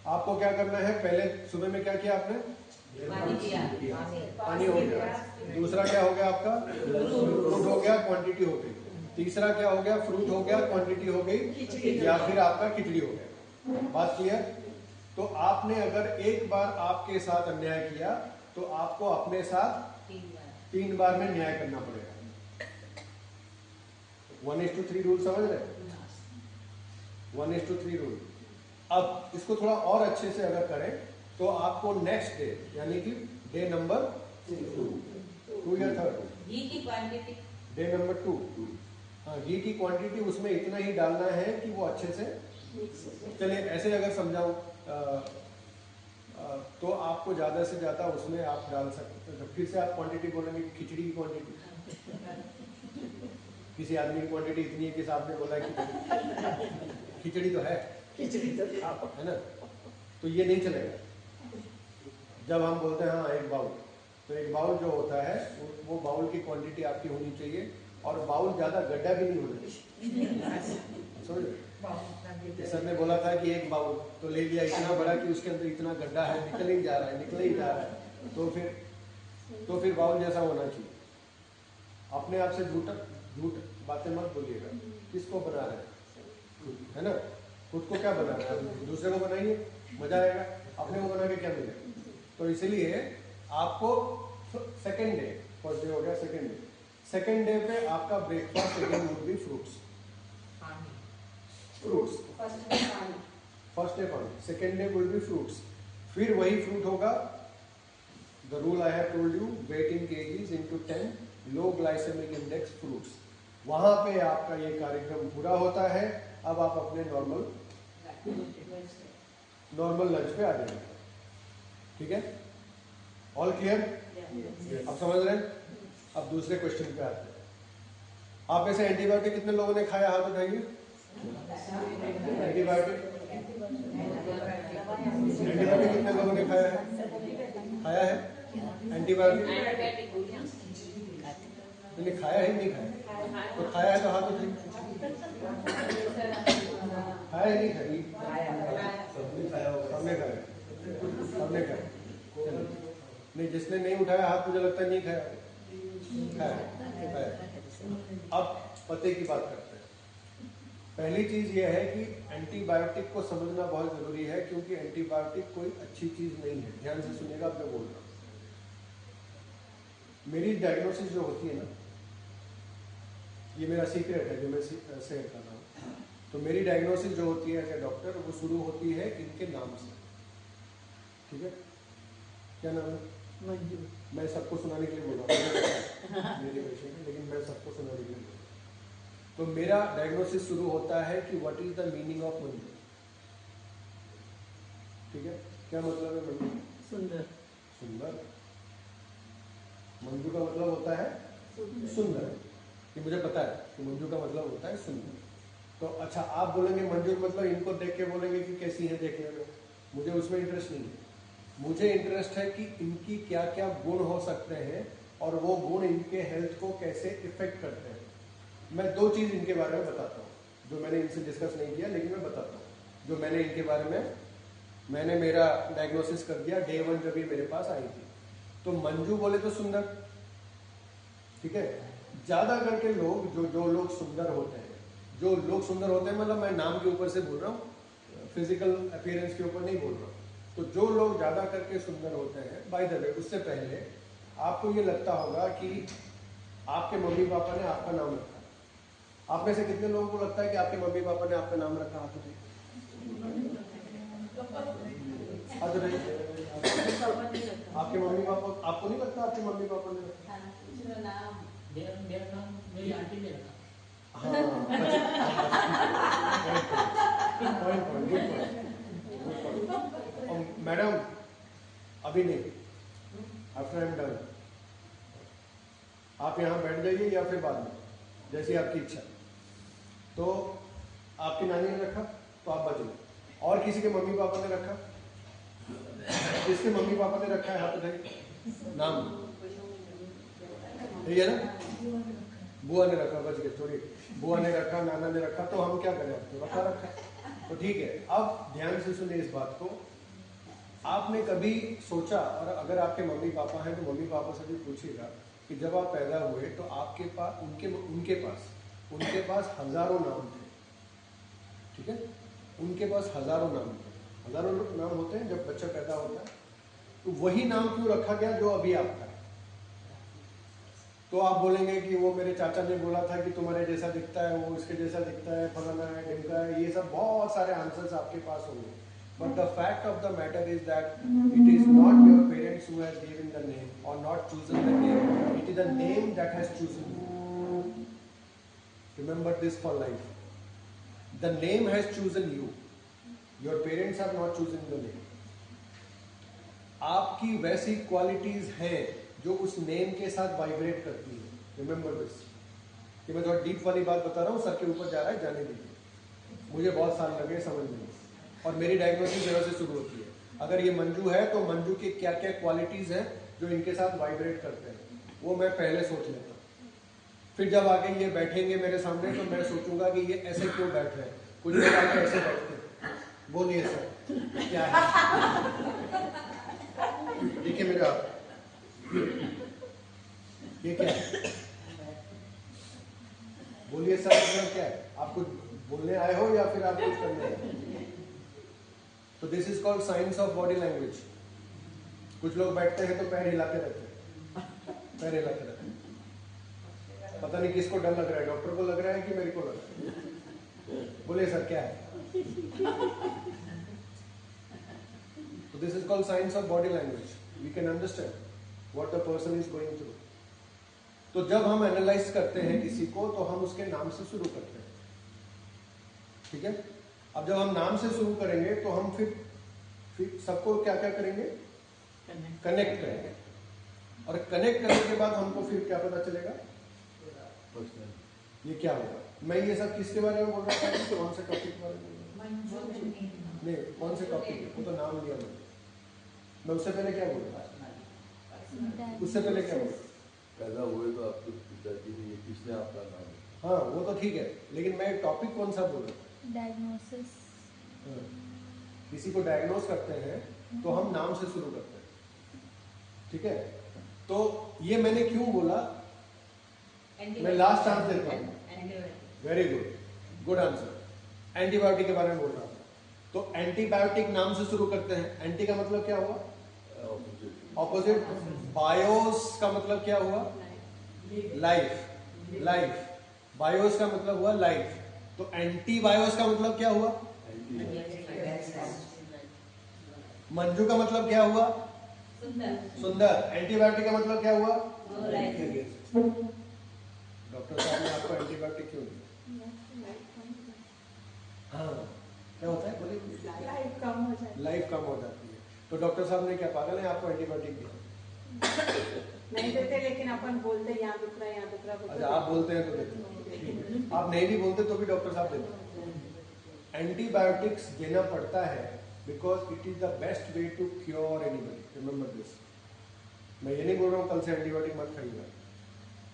आपको क्या करना है, पहले सुबह में क्या किया आपने, पानी पिया, पानी हो गया। दूसरा क्या हो गया आपका, फ्रूट हो गया, क्वांटिटी हो गई। तीसरा क्या हो गया, फ्रूट हो गया, क्वांटिटी हो गई, या फिर आपका खिचड़ी हो गया। बात क्लियर। तो आपने अगर एक बार आपके साथ अन्याय किया तो आपको अपने साथ 3 बार में न्याय करना पड़ेगा। 1:3 रूल समझ रहे, 1:3 रूल। अब इसको थोड़ा और अच्छे से अगर करें तो आपको नेक्स्ट डे, यानी कि डे नंबर 2 या 3, घी की क्वांटिटी, डे नंबर 2, हाँ, घी की क्वांटिटी उसमें इतना ही डालना है कि वो अच्छे से चलिए। ऐसे अगर समझाऊं तो आपको ज्यादा से ज्यादा उसमें आप डाल सकते हैं। फिर से आप क्वांटिटी बोलेंगे, खिचड़ी की क्वांटिटी, किसी आदमी की क्वांटिटी इतनी है कि साहब ने बोला कि खिचड़ी तो है, है ना, तो ये नहीं चलेगा। जब हम बोलते हैं हाँ 1 बाउल, तो 1 बाउल जो होता है वो बाउल की क्वांटिटी आपकी होनी चाहिए और बाउल ज्यादा गड्ढा भी नहीं होना चाहिए। समझ, सर ने बोला था कि एक बाउल तो ले लिया इतना बड़ा कि उसके अंदर इतना गड्ढा है, निकल ही जा रहा है, निकल ही जा रहा है, तो फिर बाउल जैसा होना चाहिए। अपने आप से झूठ बातें मत बोलिएगा। किसको बना रहे हैं, है ना? खुद को क्या बना रहे हैं, दूसरे को बनाइए, मजा आएगा। अपने को बना के क्या मिलेगा? तो इसलिए आपको सेकेंड डे, फर्स्ट डे हो गया, सेकेंड डे पे आपका breakfast again would be fruits. First day पानी, second day would be fruits. फिर वही फ्रूट होगा, the rule I have told you, weight in KGs into 10, low glycemic index fruits. वहां पे आपका ये कार्यक्रम पूरा होता है। अब आप अपने नॉर्मल लंच पे आ जाएंगे। ठीक है, ऑल क्लियर? अब समझ रहे हैं? अब दूसरे क्वेश्चन पे आते हैं। आप में से एंटीबायोटिक कितने लोगों ने खाया, हाथ उठाइए। एंटीबायोटिक कितने लोगों ने खाया है? एंटीबायोटिक नहीं खाया है, नहीं खाया तो खाया है तो हाथ उठाइए। खाया है, नहीं खाया? सबने खाया। नहीं, जिसने नहीं उठाया हाथ, मुझे लगता है नहीं खाया। अब पते की बात करते हैं। पहली चीज यह है कि एंटीबायोटिक को समझना बहुत जरूरी है, क्योंकि एंटीबायोटिक कोई अच्छी चीज नहीं है। ध्यान से सुनिएगा, अब मैं बोल रहा हूं। मेरी डायग्नोसिस जो होती है ना, ये मेरा सीक्रेट है जो मैं शेयर कर रहा हूँ। तो मेरी डायग्नोसिस जो होती है एज ए डॉक्टर, वो शुरू होती है इनके नाम से। ठीक है, क्या नाम है? मंजू। मैं सबको सुनाने के लिए बोल रहा हूँ, मेरी पेशेंट है, लेकिन मैं सबको सुनाने के लिए बोल रहा हूँ। तो मेरा डायग्नोसिस शुरू होता है कि what is the meaning of Manju. ठीक है, क्या मतलब है मंजू? सुंदर। सुंदर। मंजू का मतलब होता है सुंदर। ये मुझे पता है कि मंजू का मतलब होता है सुंदर। तो अच्छा, आप बोलेंगे मंजू मतलब इनको देख के बोलेंगे कि कैसी है देखने में। मुझे उसमें इंटरेस्ट नहीं है। मुझे इंटरेस्ट है कि इनकी क्या क्या गुण हो सकते हैं और वो गुण इनके हेल्थ को कैसे इफेक्ट करते हैं। मैं दो चीज इनके बारे में बताता हूँ जो मैंने इनसे डिस्कस नहीं किया, लेकिन मैं बताता हूँ जो मैंने इनके बारे में, मैंने मेरा डायग्नोसिस कर दिया डे 1 जब ये मेरे पास आई थी। तो मंजू बोले तो सुंदर, ठीक है। ज्यादा करके लोग जो लोग सुंदर होते हैं, मतलब मैं नाम के ऊपर से बोल रहा हूँ, फिजिकल अपीयरेंस के ऊपर नहीं बोल रहा हूँ। तो जो लोग ज्यादा करके सुंदर होते हैं, बाय द वे उससे पहले आपको ये लगता होगा कि आपके मम्मी पापा ने आपका नाम रखा। आप में से कितने लोगों को लगता है कि आपके मम्मी पापा ने आपका नाम रखा? हाथ उठाइए। आपके मम्मी पापा, आपको नहीं लगता आपके मम्मी पापा ने रखा? मेरा नाम मेरी आंटी ने रखा। मैडम अभी नहीं, आफ्टर आई एम डन आप यहाँ बैठ जाइए या फिर बाद में, जैसी आपकी इच्छा। तो आपकी नानी ने रखा तो आप बच गए। और किसी के मम्मी पापा ने रखा? जिसके मम्मी पापा ने रखा है हाथ उठाइए। नाम यही है ना? बुआ ने रखा, बच गए। छोड़िए, बुआ ने रखा, नाना ने रखा, तो हम क्या करें? आपको रखा। तो ठीक है, अब ध्यान से सुनिए इस बात को। आपने कभी सोचा, और अगर आपके मम्मी पापा हैं तो मम्मी पापा से भी पूछिएगा कि जब आप पैदा हुए तो आपके पास उनके पास हजारों नाम थे। ठीक है, उनके पास हजारों नाम थे। हजारों नाम होते हैं जब बच्चा पैदा होता है। तो वही नाम क्यों रखा गया जो अभी आपका है? तो आप बोलेंगे कि वो मेरे चाचा ने बोला था कि तुम्हारे जैसा दिखता है, वो इसके जैसा दिखता है, फलाना है, ढिमका है, ये सब बहुत सारे आंसर्स आपके पास होंगे। But the fact of the matter is that it is not your parents who has given the name और not chosen the name, it is the name that has chosen you. Remember this for life, the name has chosen you, your parents have not chosen the name. आपकी वैसी qualities हैं जो उस name के साथ vibrate करती है। Remember this. कि मैं थोड़ा डीप वाली बात बता रहा हूँ, सर के ऊपर जा रहा है, जाने दीजिए। मुझे बहुत साल लगे समझने में, और मेरी डायग्नोसिस जगह से शुरू होती है। अगर ये मंजू है तो मंजू की क्या क्या क्वालिटीज हैं जो इनके साथ वाइब्रेट करते हैं, वो मैं पहले सोच लेता हूँ। फिर जब आके ये बैठेंगे मेरे सामने तो मैं सोचूंगा कि ये ऐसे क्यों बैठ रहे हैं, कुछ लोग आके ऐसे बैठते हैं। बोलिए सर क्या है? देखिए मेरे आप, ये क्या है? बोलिए सर मतलब क्या है? आप कुछ बोलने आए हो या फिर आप कुछ करने आए हो? तो this is called science of body language. कुछ लोग बैठते हैं तो पैर हिलाते रहते हैं, पैर हिलाते रहते हैं। पता नहीं किसको डर लग रहा है, डॉक्टर को लग रहा है कि मेरे को लग रहा है? बोलिए सर क्या है? So this is called science of body language. We can understand what the person is going through. तो जब हम एनालाइज करते हैं किसी को तो हम उसके नाम से शुरू करते हैं, ठीक है? अब जब हम नाम से शुरू करेंगे तो हम फिर सबको क्या क्या करेंगे? कनेक्ट करेंगे, और कनेक्ट करने के बाद हमको फिर क्या पता चलेगा? ये क्या होगा? मैं ये सब किसके बारे में बोल रहा था? कौन से टॉपिक के बारे में बोल रहा था? नहीं, कौन से टॉपिक? वो तो नाम लिया मैं उससे पहले क्या बोल रहा था? उससे पहले क्या बोल रहा था? पैदा हुए तो आपके पिताजी ने, ये किसने आपका नाम? हाँ वो तो ठीक है, लेकिन मैं टॉपिक कौन सा बोल रहा था? डायग्नोसिस। किसी को डायग्नोस करते हैं तो हम नाम से शुरू करते हैं, ठीक है? तो ये मैंने क्यों बोला? मैं लास्ट चांस देता हूँ। Very good, good answer. Antibiotic के बारे में बोल रहा था। तो एंटीबायोटिक नाम से शुरू करते हैं। एंटी का मतलब क्या हुआ? ऑपोजिट। बायोस का मतलब क्या हुआ? लाइफ। लाइफ। बायोस का मतलब हुआ लाइफ। तो एंटीबायोस का मतलब क्या हुआ? मंजू का मतलब क्या हुआ? सुंदर। एंटीबायोटिक का मतलब क्या हुआ? डॉक्टर साहब ने आपको एंटीबायोटिक क्यों दिया? हाँ क्या होता है? बोलिए। लाइफ कम हो जाए, लाइफ कम हो जाती है। तो डॉक्टर साहब ने क्या पागल है आपको एंटीबायोटिक दिया? नहीं देते, लेकिन अपन बोलते यहाँ दुख रहा है, यहाँ दुख रहा है। अच्छा आप बोलते हैं तो देते, आप नहीं भी बोलते तो भी डॉक्टर साहब देते हैं। एंटीबायोटिक्स देना पड़ता है because it is the best way to cure anybody. Remember this. मैं ये नहीं बोल रहा हूँ कल से एंटीबायोटिक मत खाइएगा,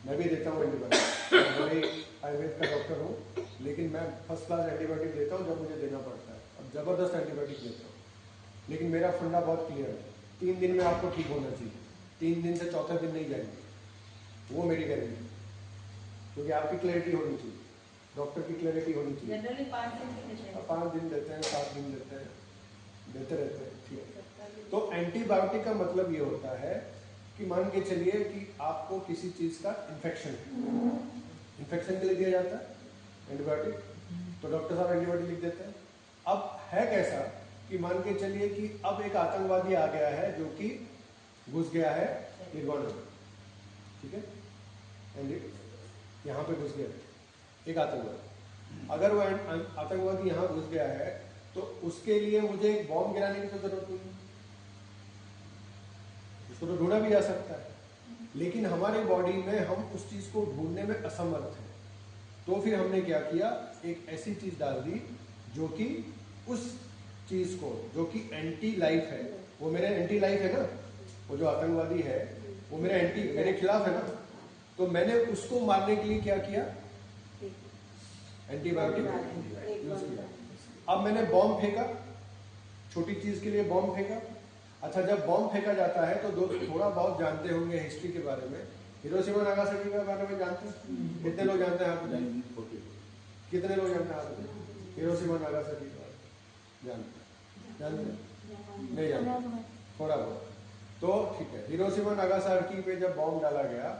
मैं भी देता हूँ एंटीबायोटिक। बड़े आयुर्वेद का डॉक्टर हूँ, लेकिन मैं फर्स्ट क्लास एंटीबायोटिक देता हूँ जब मुझे देना पड़ता है। अब जबरदस्त एंटीबायोटिक देता हूँ, लेकिन मेरा फंडा बहुत क्लियर है, 3 दिन में आपको ठीक होना चाहिए। 3 दिन से चौथे दिन नहीं जाएंगे, वो मेरी गारंटी। क्योंकि आपकी क्लैरिटी होनी चाहिए, डॉक्टर की क्लैरिटी होनी चाहिए। जनरली 5 दिन की देते हैं। 5 दिन देते हैं, 7 दिन देते हैं, देते रहते हैं, ठीक है। तो एंटीबायोटिक का मतलब ये होता है कि मान के चलिए कि आपको किसी चीज का इन्फेक्शन के लिए दिया जाता है एंटीबायोटिक, तो डॉक्टर साहब एंटीबायोटिक लिख देते हैं। अब है कैसा कि मान के चलिए कि अब एक आतंकवादी आ गया है जो कि घुस गया है निर्वाण में, ठीक है? यहाँ पे घुस गया एक आतंकवादी। अगर वो आतंकवादी यहाँ घुस गया है तो उसके लिए मुझे एक बॉम्ब गिराने की तो जरूरत नहीं है, उसको तो ढूंढा भी जा सकता है। लेकिन हमारे बॉडी में हम उस चीज को ढूंढने में असमर्थ हैं। तो फिर हमने क्या किया, एक ऐसी चीज डाल दी जो कि उस चीज को, जो कि एंटी लाइफ है, वो मेरे एंटी लाइफ है ना, वो जो आतंकवादी है वो मेरे खिलाफ है ना, तो मैंने उसको मारने के लिए क्या किया, एंटीबायोटिक यूज किया। अब मैंने बॉम्ब फेंका, छोटी चीज के लिए बॉम्ब फेंका। अच्छा, जब बॉम्ब फेंका जाता है तो थोड़ा बहुत जानते होंगे हिस्ट्री के बारे में, हिरोशिमा नागासाकी के बारे में जानते हैं? कितने लोग जानते हैं? आप कितने लोग जानते हैं हिरोशिमा नागासाकी के बारे में? जानते नहीं जानते, थोड़ा बहुत। तो ठीक है, हिरोशिमा नागासाकी पे जब बॉम्ब डाला गया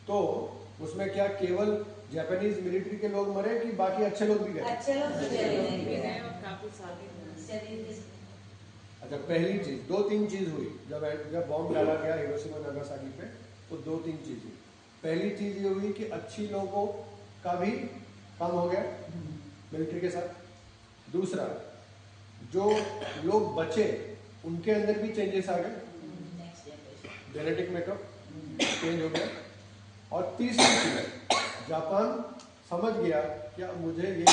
तो उसमें क्या केवल जापानीज मिलिट्री के लोग मरे कि बाकी अच्छे लोग भी गए? अच्छे लोग भी गए और काफी सारे। अच्छा, पहली चीज, 2-3 चीज हुई जब बॉम्ब डाला गया हिरोशिमा नागासाकी पे, तो 2-3 चीज हुई। पहली चीज ये हुई कि अच्छी लोगों का भी काम हो गया मिलिट्री के साथ। दूसरा, जो लोग बचे उनके अंदर भी चेंजेस आ गए, जेनेटिक मेकअप चेंज हो गया। और तीसरी चीज, जापान समझ गया कि मुझे ये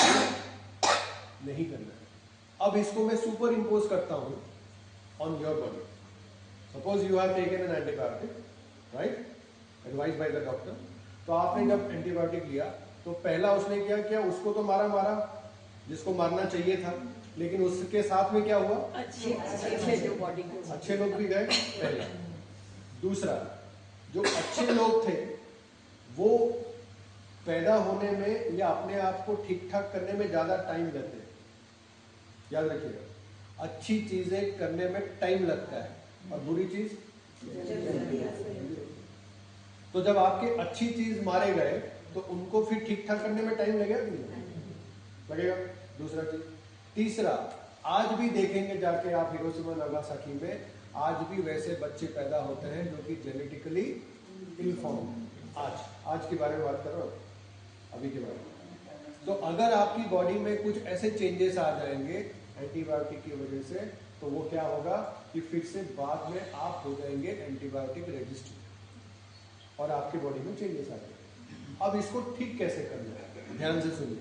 नहीं करना है, अब इसको मैं सुपर इम्पोज करता हूं on your body. Suppose you have taken an antibiotic, right? Advised by the doctor. तो तो आपने जब एंटीबायोटिक लिया तो पहला उसने क्या किया, उसको तो मारा जिसको मारना चाहिए था, लेकिन उसके साथ में क्या हुआ, अच्छे जो बॉडी को अच्छे लोग भी गए पहला। दूसरा, जो अच्छे लोग थे वो पैदा होने में या अपने आप को ठीक ठाक करने में ज्यादा टाइम लेते हैं। याद रखिएगा, अच्छी चीजें करने में टाइम लगता है और बुरी चीज, तो जब आपके अच्छी चीज मारे गए तो उनको फिर ठीक ठाक करने में टाइम लगेगा कि नहीं लगेगा। दूसरा चीज। तीसरा, आज भी देखेंगे जाके आप हिरोशिमा नागासाकी में, आज भी वैसे बच्चे पैदा होते हैं जो कि जेनेटिकली इनफॉर्म। आज के बारे में बात कर रहा हूं, अभी के बारे में। तो अगर आपकी बॉडी में कुछ ऐसे चेंजेस आ जाएंगे एंटीबायोटिक की वजह से, तो वो क्या होगा कि फिर से बाद में आप हो जाएंगे एंटीबायोटिक रेजिस्टेंट और आपकी बॉडी में चेंजेस आ जाएंगे। अब इसको ठीक कैसे करना है, ध्यान से सुनिए,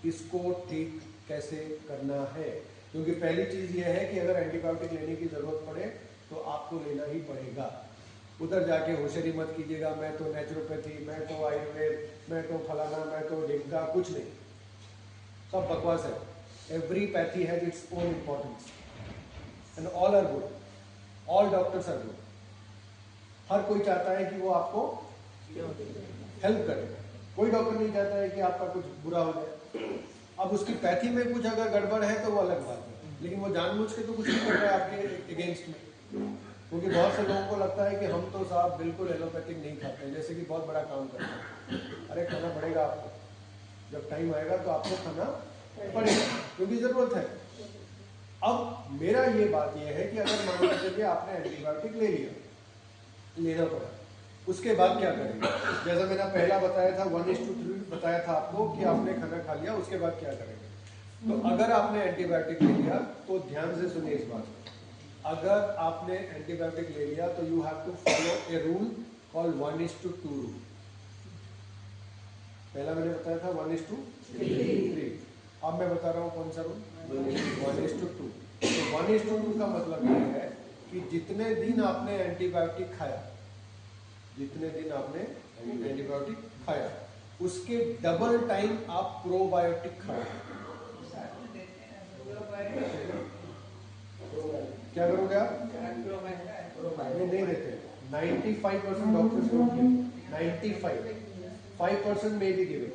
इसको ठीक कैसे करना है, क्योंकि पहली चीज ये है कि अगर एंटीबायोटिक लेने की जरूरत पड़े तो आपको लेना ही पड़ेगा। उधर जाके होशियारी मत कीजिएगा, मैं तो नेचुरोपैथी, मैं तो आयुर्वेद, मैं तो फलाना, मैं तो ढिमका, कुछ नहीं, सब बकवास है। Every pathy has its own importance and all are good, all doctors are good. हर कोई चाहता है कि वो आपको हेल्प करे, कोई डॉक्टर नहीं चाहता है कि आपका कुछ बुरा हो जाए। अब उसकी पैथी में कुछ अगर गड़बड़ है तो वो अलग बात है, लेकिन वो जानबूझ के तो कुछ नहीं कर रहा है आपके अगेंस्ट में। क्योंकि बहुत से लोगों को लगता है कि हम तो साहब बिल्कुल एलोपैथिक नहीं खाते हैं, जैसे कि बहुत बड़ा काम करते हैं। अरे खाना पड़ेगा आपको, जब टाइम आएगा तो आपको खाना पड़ेगा, क्योंकि जरूरत है। अब मेरा ये बात ये है कि अगर मान लीजिए आपने एंटीबायोटिक ले लिया, लेना पड़ा, उसके बाद क्या करेंगे। जैसा मैंने पहला बताया था 1:3 बताया था आपको कि आपने खाना खा लिया, उसके बाद क्या करेंगे। तो अगर आपने एंटीबायोटिक ले लिया तो ध्यान से सुनिए इस बात को, अगर आपने एंटीबायोटिक ले लिया तो you have to follow a rule called 1:2 rule. पहला मैंने बताया था 1:3, अब मैं बता रहा हूं कौन सा रूल, 1:2। तो 1:2 का मतलब यह है कि जितने दिन आपने एंटीबायोटिक खाया, जितने दिन आपने एंटीबायोटिक खाया, उसके डबल टाइम आप प्रोबायोटिक खाओ। क्या करोगे आप, ये नहीं देते। 95% डॉक्टर्स लोग 95% में भी गिवे।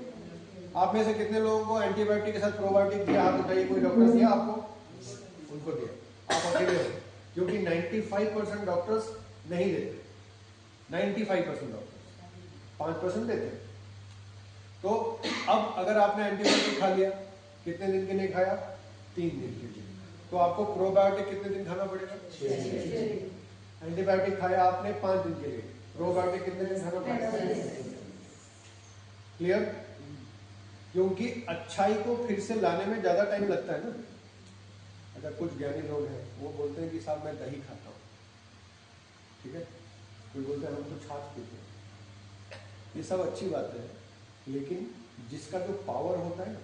आप में से कितने लोगों को एंटीबायोटिक के साथ प्रोबायोटिक दिया, हाथ उठाइए। कोई डॉक्टर दिया आपको, उनको दिया, आप अकेले हो, क्योंकि 95% डॉक्टर्स नहीं देते। 95% डॉक्टर्स 5% देते हैं। तो अब अगर आपने एंटीबायोटिक खा लिया, कितने दिन के लिए खाया, 3 दिन के लिए, तो आपको प्रोबायोटिक कितने दिन खाना पड़ेगा, 6 दिन। एंटीबायोटिक खाया आपने 5 दिन के लिए, प्रोबायोटिक कितने दिन खाना पड़ेगा, क्लियर। क्योंकि अच्छाई को फिर से लाने में ज्यादा टाइम लगता है ना। अगर कुछ ज्ञानी लोग हैं वो बोलते हैं कि साहब मैं दही खाता हूँ, ठीक है, कोई बोलते हैं हम तो छाछ पीते हैं, ये सब अच्छी बात है, लेकिन जिसका जो पावर होता है ना,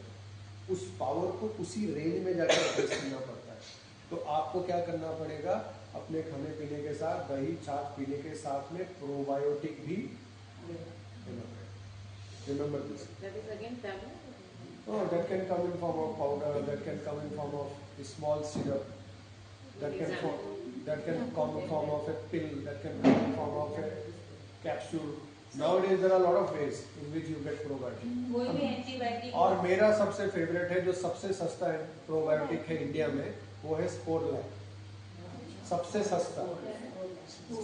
उस पावर को उसी रेंज में जाकर एडजस्ट करना पड़ता है। तो आपको क्या करना पड़ेगा, अपने खाने पीने के साथ दही छाछ पीने के साथ में प्रोबायोटिक भी लेना पड़ेगा। Remember this. That is again tablet? Oh, that can come in form of powder, that can come in form of a small syrup, that can come in form of a pill, that can come in form of a capsule. Nowadays there are a lot of ways in which you get probiotic. कोई भी antibiotic. और मेरा सबसे favourite है, जो सबसे सस्ता है प्रोबायोटिक है इंडिया में, वो है स्पोरलैक। सबसे सस्ता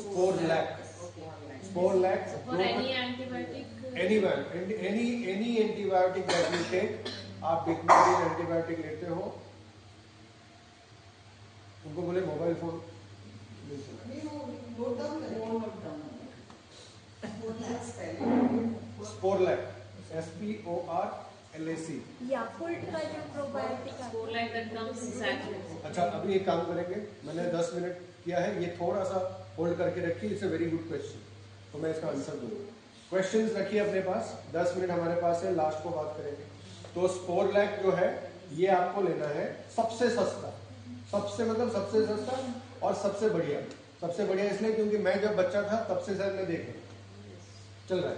स्पोरलैक। For any antibiotic? any antibiotic that you take, आप जितने दिन एंटीबायोटिक लेते हो, उनको बोले मोबाइल फोन स्पोरलैक, SPORLAC। याकुल्ट का जो probiotic More like that comes in sachets. अच्छा, अभी एक काम करेंगे, मैंने 10 मिनट किया है, ये थोड़ा सा होल्ड करके रखिए, it's a very good question, तो मैं इसका आंसर दूंगा। क्वेश्चंस रखिए अपने पास, 10 मिनट हमारे पास है, लास्ट को बात करेंगे। तो स्पोरलैक जो है ये आपको लेना है सबसे सस्ता, सबसे मतलब सबसे सस्ता और सबसे बढ़िया। सबसे बढ़िया इसलिए क्योंकि मैं जब बच्चा था तब से शायद मैं देख रहा चल रहा है,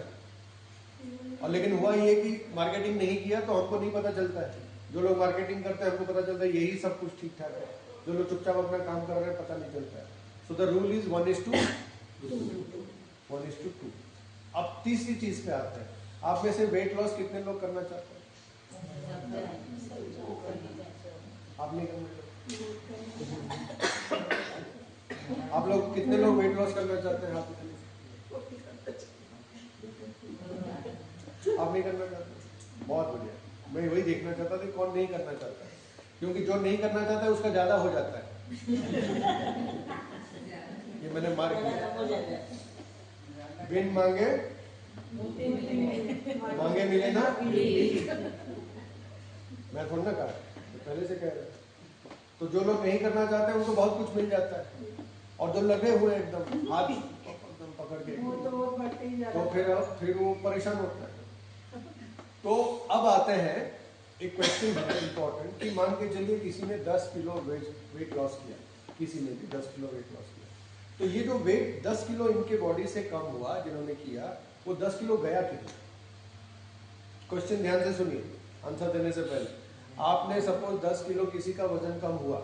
और लेकिन हुआ ये कि मार्केटिंग नहीं किया तो हमको नहीं पता चलता है। जो लोग मार्केटिंग करते हैं हमको पता चलता है यही सब कुछ ठीक ठाक है, जो लोग चुपचाप अपना काम कर रहे हैं पता नहीं चलता है। So the rule is 1:2। अब तीसरी चीज पे आते हैं, आप में से वेट लॉस कितने लोग करना चाहते हैं? आप नहीं करना चाहते? आप लोग कितने लोग वेट लॉस करना चाहते हैं? हाथ उठाइए। आप नहीं करना चाहते? बहुत बढ़िया। मैं वही देखना चाहता था कौन नहीं करना चाहता है, क्योंकि जो नहीं करना चाहता है उसका ज्यादा हो जाता है। ये मैंने मार्क किया। बिन मांगे मांगे मिले ना। मैं थोड़ा ना कहा, तो पहले से कह रहे। तो जो लोग नहीं करना चाहते हैं उनको बहुत कुछ मिल जाता है, और जो लगे हुए एकदम हाथ एकदम पकड़ के तो फिर वो परेशान होता है। तो अब आते हैं एक क्वेश्चन है इम्पोर्टेंट कि मान के चलिए किसी ने 10 किलो वेट लॉस किया, किसी ने भी 10 किलो वेट लॉस किया, तो ये जो वेट 10 किलो इनके बॉडी से कम हुआ जिन्होंने किया, वो 10 किलो गया कितना? क्वेश्चन ध्यान से सुनिए आंसर देने से पहले। आपने सपोज 10 किलो किसी का वजन कम हुआ,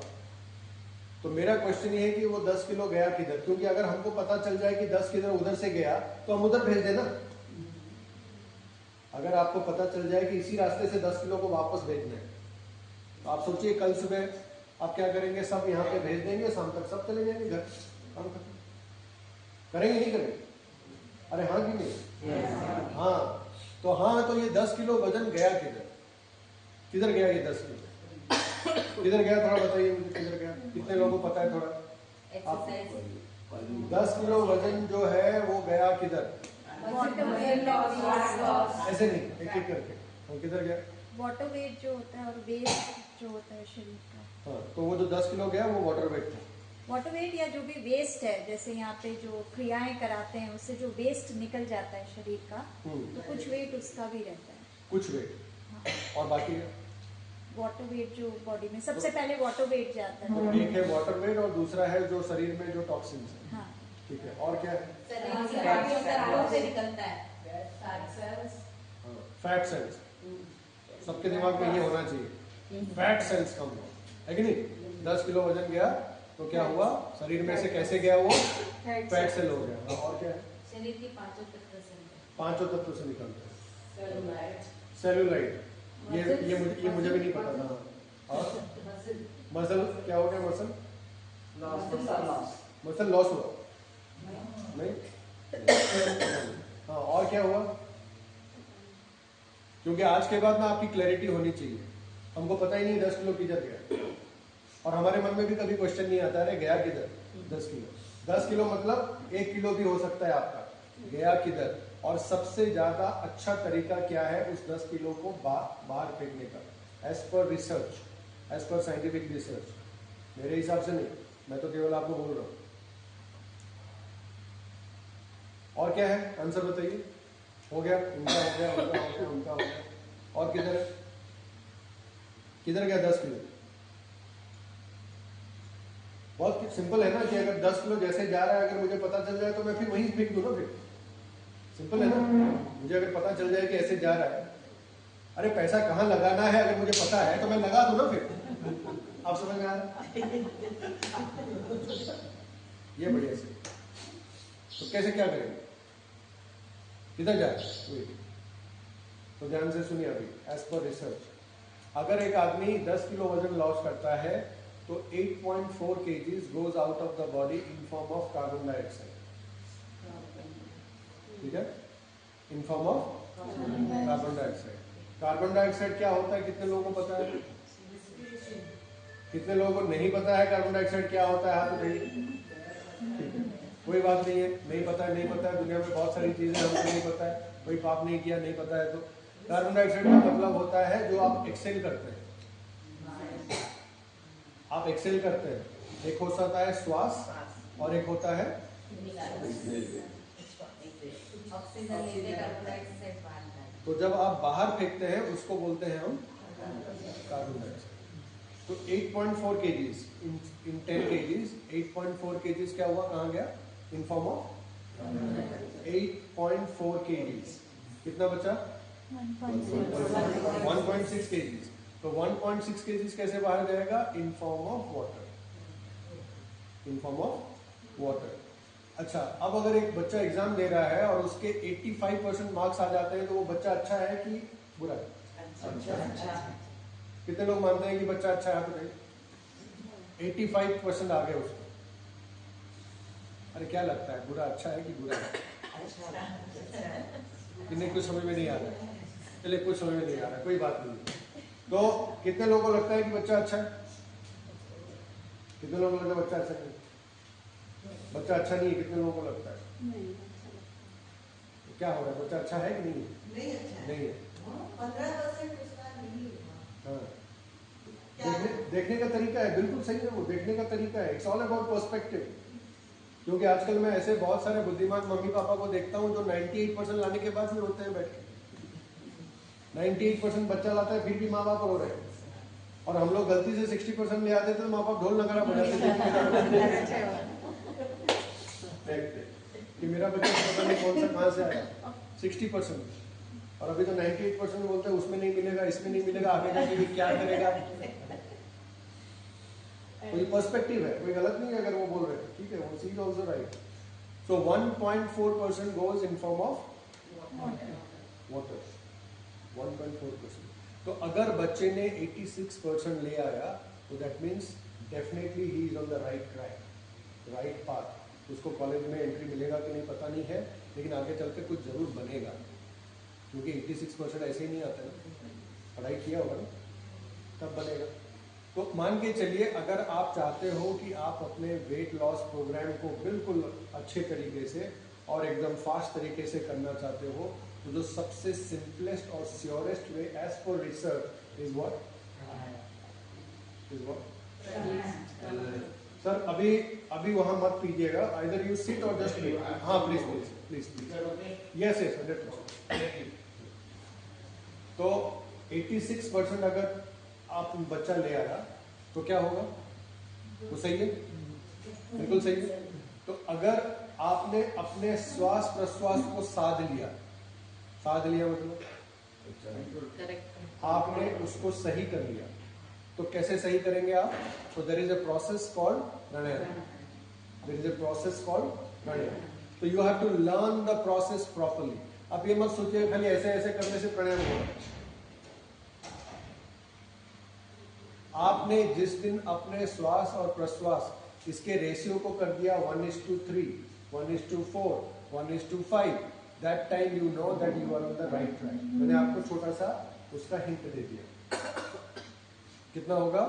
तो मेरा क्वेश्चन ये है कि वो 10 किलो गया किधर? क्योंकि अगर हमको पता चल जाए कि 10 किलो उधर से गया तो हम उधर भेज देना। अगर आपको पता चल जाए कि इसी रास्ते से 10 किलो को वापस भेजना है, तो आप सोचिए कल सुबह आप क्या करेंगे? सब यहाँ पे भेज देंगे, शाम तक सब चले जाएंगे घर, काम खत्म। करेंगे नहीं करेंगे? अरे हाँ कि नहीं? हाँ। तो हाँ, तो ये 10 किलो वजन गया किधर? किधर गया ये 10 किलो? किधर गया थोड़ा बताइए मुझे, किधर गया? कितने लोगों को पता है थोड़ा? 10 किलो वजन जो है वो गया किधर? ऐसे नहीं, एक एक करके। और किधर गया? वाटर वेट जो होता है और वेस्ट जो होता है शरीर का। हाँ, तो वो जो 10 किलो गया वो वाटर वेट था। वाटर वेट या जो भी वेस्ट है, जैसे यहाँ पे जो क्रियाएं कराते हैं उससे जो वेस्ट निकल जाता है शरीर का, तो कुछ वेट उसका भी रहता है। कुछ वेट। हाँ। और बाकी है? वाटर वेट जो बॉडी में सबसे पहले वाटर वेट जाता है। तो एक है वाटर वेट और दूसरा है जो शरीर में जो टॉक्सिन्स है। हाँ। ठीक है, और क्या है? से निकलता है फैट सेल्स। सबके दिमाग में ये होना चाहिए, फैट सेल्स कम हुआ है कि नहीं? 10 किलो वजन गया तो क्या हुआ? शरीर में से कैसे गया? वो फैट सेल हो गया। और क्या है? शरीर की पांचों तत्व से निकलते हैं। सेलुलाइट। ये मुझे भी नहीं पता था। और मसल क्या हो गया? मसल लॉस हुआ नहीं? हाँ, और क्या हुआ? क्योंकि आज के बाद में आपकी क्लैरिटी होनी चाहिए। हमको पता ही नहीं 10 किलो किधर गया, और हमारे मन में भी कभी क्वेश्चन नहीं आता है गया किधर 10 किलो। 10 किलो मतलब 1 किलो भी हो सकता है आपका, गया किधर? और सबसे ज्यादा अच्छा तरीका क्या है उस 10 किलो को बाहर फेंकने का? As per research, as per scientific research, मेरे हिसाब से नहीं, मैं तो केवल आपको बोल रहा हूं। और क्या है? आंसर बताइए। हो गया, उनका हो गया, उनका हो गया, उनका हो गया। और किधर है? किधर गया 10 किलो? बहुत सिंपल है ना कि अगर 10 किलो जैसे जा रहा है, अगर मुझे पता चल जाए तो मैं फिर वहीं फेंक दूं ना। फिर सिंपल है ना, मुझे अगर पता चल जाए कि ऐसे जा रहा है, अरे पैसा कहाँ लगाना है अगर मुझे पता है तो मैं लगा दूं ना फिर। आप समझ में आ रहा? ये बढ़िया से। तो कैसे क्या करेंगे? किधर जाए? तो ध्यान से सुनिए अभी। एज पर रिसर्च, अगर एक आदमी 10 किलो वजन लॉस करता है तो 8.4 kgs goes out of the body in form of carbon dioxide. ठीक है, इन form of carbon dioxide. Carbon dioxide क्या होता है? कितने लोगों को पता है? कितने लोगों को नहीं पता है कार्बन डाइऑक्साइड क्या होता है? हाथ उठाइए। ठीक है, कोई बात नहीं है, नहीं पता है, नहीं पता है। दुनिया में बहुत सारी चीजें हमको नहीं पता है, कोई पाप नहीं किया, नहीं पता है। तो कार्बन डाइऑक्साइड का मतलब होता है जो आप एक्सेल करते हैं, आप एक्सेल करते हैं। एक होता है श्वास और एक होता है तो जब आप बाहर फेंकते हैं उसको बोलते हैं हम कार्बन डाइऑक्साइड। तो 8.4 kgs इन 10 kgs, 8.4 kgs क्या हुआ? कहाँ गया? इन फॉर्म ऑफ 8.4 kgs कितना बचा? 1.6 kg। तो 1.6 kg कैसे बाहर जाएगा? इन form of water, in form of water. अच्छा, अब अगर एक बच्चा एग्जाम दे रहा है और उसके 85% मार्क्स आ जाते हैं तो वो बच्चा अच्छा है कि बुरा है? अच्छा। कितने लोग मानते हैं कि बच्चा अच्छा है? बताइए। 85% आ गए उसको। अरे क्या लगता है, बुरा अच्छा है कि बुरा है? इन्हें कुछ समझ में नहीं आ रहा है। चलिए, कुछ समझ में नहीं आ रहा है, कोई बात नहीं। तो कितने लोगों को लगता है कि बच्चा अच्छा है? कितने लोगों को लगता है बच्चा अच्छा नहीं? बच्चा अच्छा नहीं है, कितने लोगों को लगता है? नहीं अच्छा लगता। तो क्या हो रहा है, बच्चा अच्छा है कि नहीं है? नहीं अच्छा है। नहीं है। 15% उसका नहीं हुआ। हाँ, क्या? देखने का तरीका है, बिल्कुल सही है, वो देखने का तरीका है। It's all about perspective. क्योंकि आजकल मैं ऐसे बहुत सारे बुद्धिमान मम्मी पापा को देखता हूँ जो 98% लाने के बाद भी रोते हैं बैठ के। 98% बच्चा लाता है फिर भी माँ बाप रो रहे हैं, और हम लोग गलती से 60% ले आते थे तो माँ बाप ढोल नगाड़ा बजाते थे कि मेरा बच्चा पता नहीं कौन सा कहाँ से आया। 60%, और अभी तो 98% बोलते हैं उसमें नहीं मिलेगा, इसमें नहीं मिलेगा, आगे जाके भी क्या करेगा। कोई पर्सपेक्टिव है, कोई गलत नहीं है अगर वो बोल रहे हैं, ठीक है, वो she is also right. So 1.4% goes in form of water, 1.4%। तो अगर बच्चे ने 86% ले आया तो that means definitely he is on the right track, right path. उसको कॉलेज में एंट्री मिलेगा कि नहीं पता नहीं है, लेकिन आगे चल के कुछ जरूर बनेगा, क्योंकि 86% ऐसे ही नहीं आता ना, पढ़ाई किया होगा ना, तब बनेगा। तो मान के चलिए, अगर आप चाहते हो कि आप अपने वेट लॉस प्रोग्राम को बिल्कुल अच्छे तरीके से और एकदम फास्ट तरीके से करना चाहते हो, तो जो सबसे सिंपलेस्ट और surest way as per research is what? Sir अभी वहां मत पीजिएगा, आइदर यू सिट और जस्ट रीड। हाँ please please please please. Yes yes 100%। तो 86% अगर आप बच्चा ले आया तो क्या होगा? वो सही है, बिल्कुल सही है। तो अगर आपने अपने श्वास प्रश्वास को साध लिया मतलब आपने उसको सही कर लिया, तो कैसे सही करेंगे आप? तो there is a process called pranayam, there is a process called pranayam. तो you have to learn the process properly. आप ये मत सोचिए खाली ऐसे ऐसे करने से प्राणायाम होगा। आपने जिस दिन अपने श्वास और प्रश्वास इसके रेशियो को कर दिया 1:3, 1:4, 1:5, that time you know that you are on the right track. मैंने आपको छोटा सा उसका हिंट दे दिया। कितना होगा?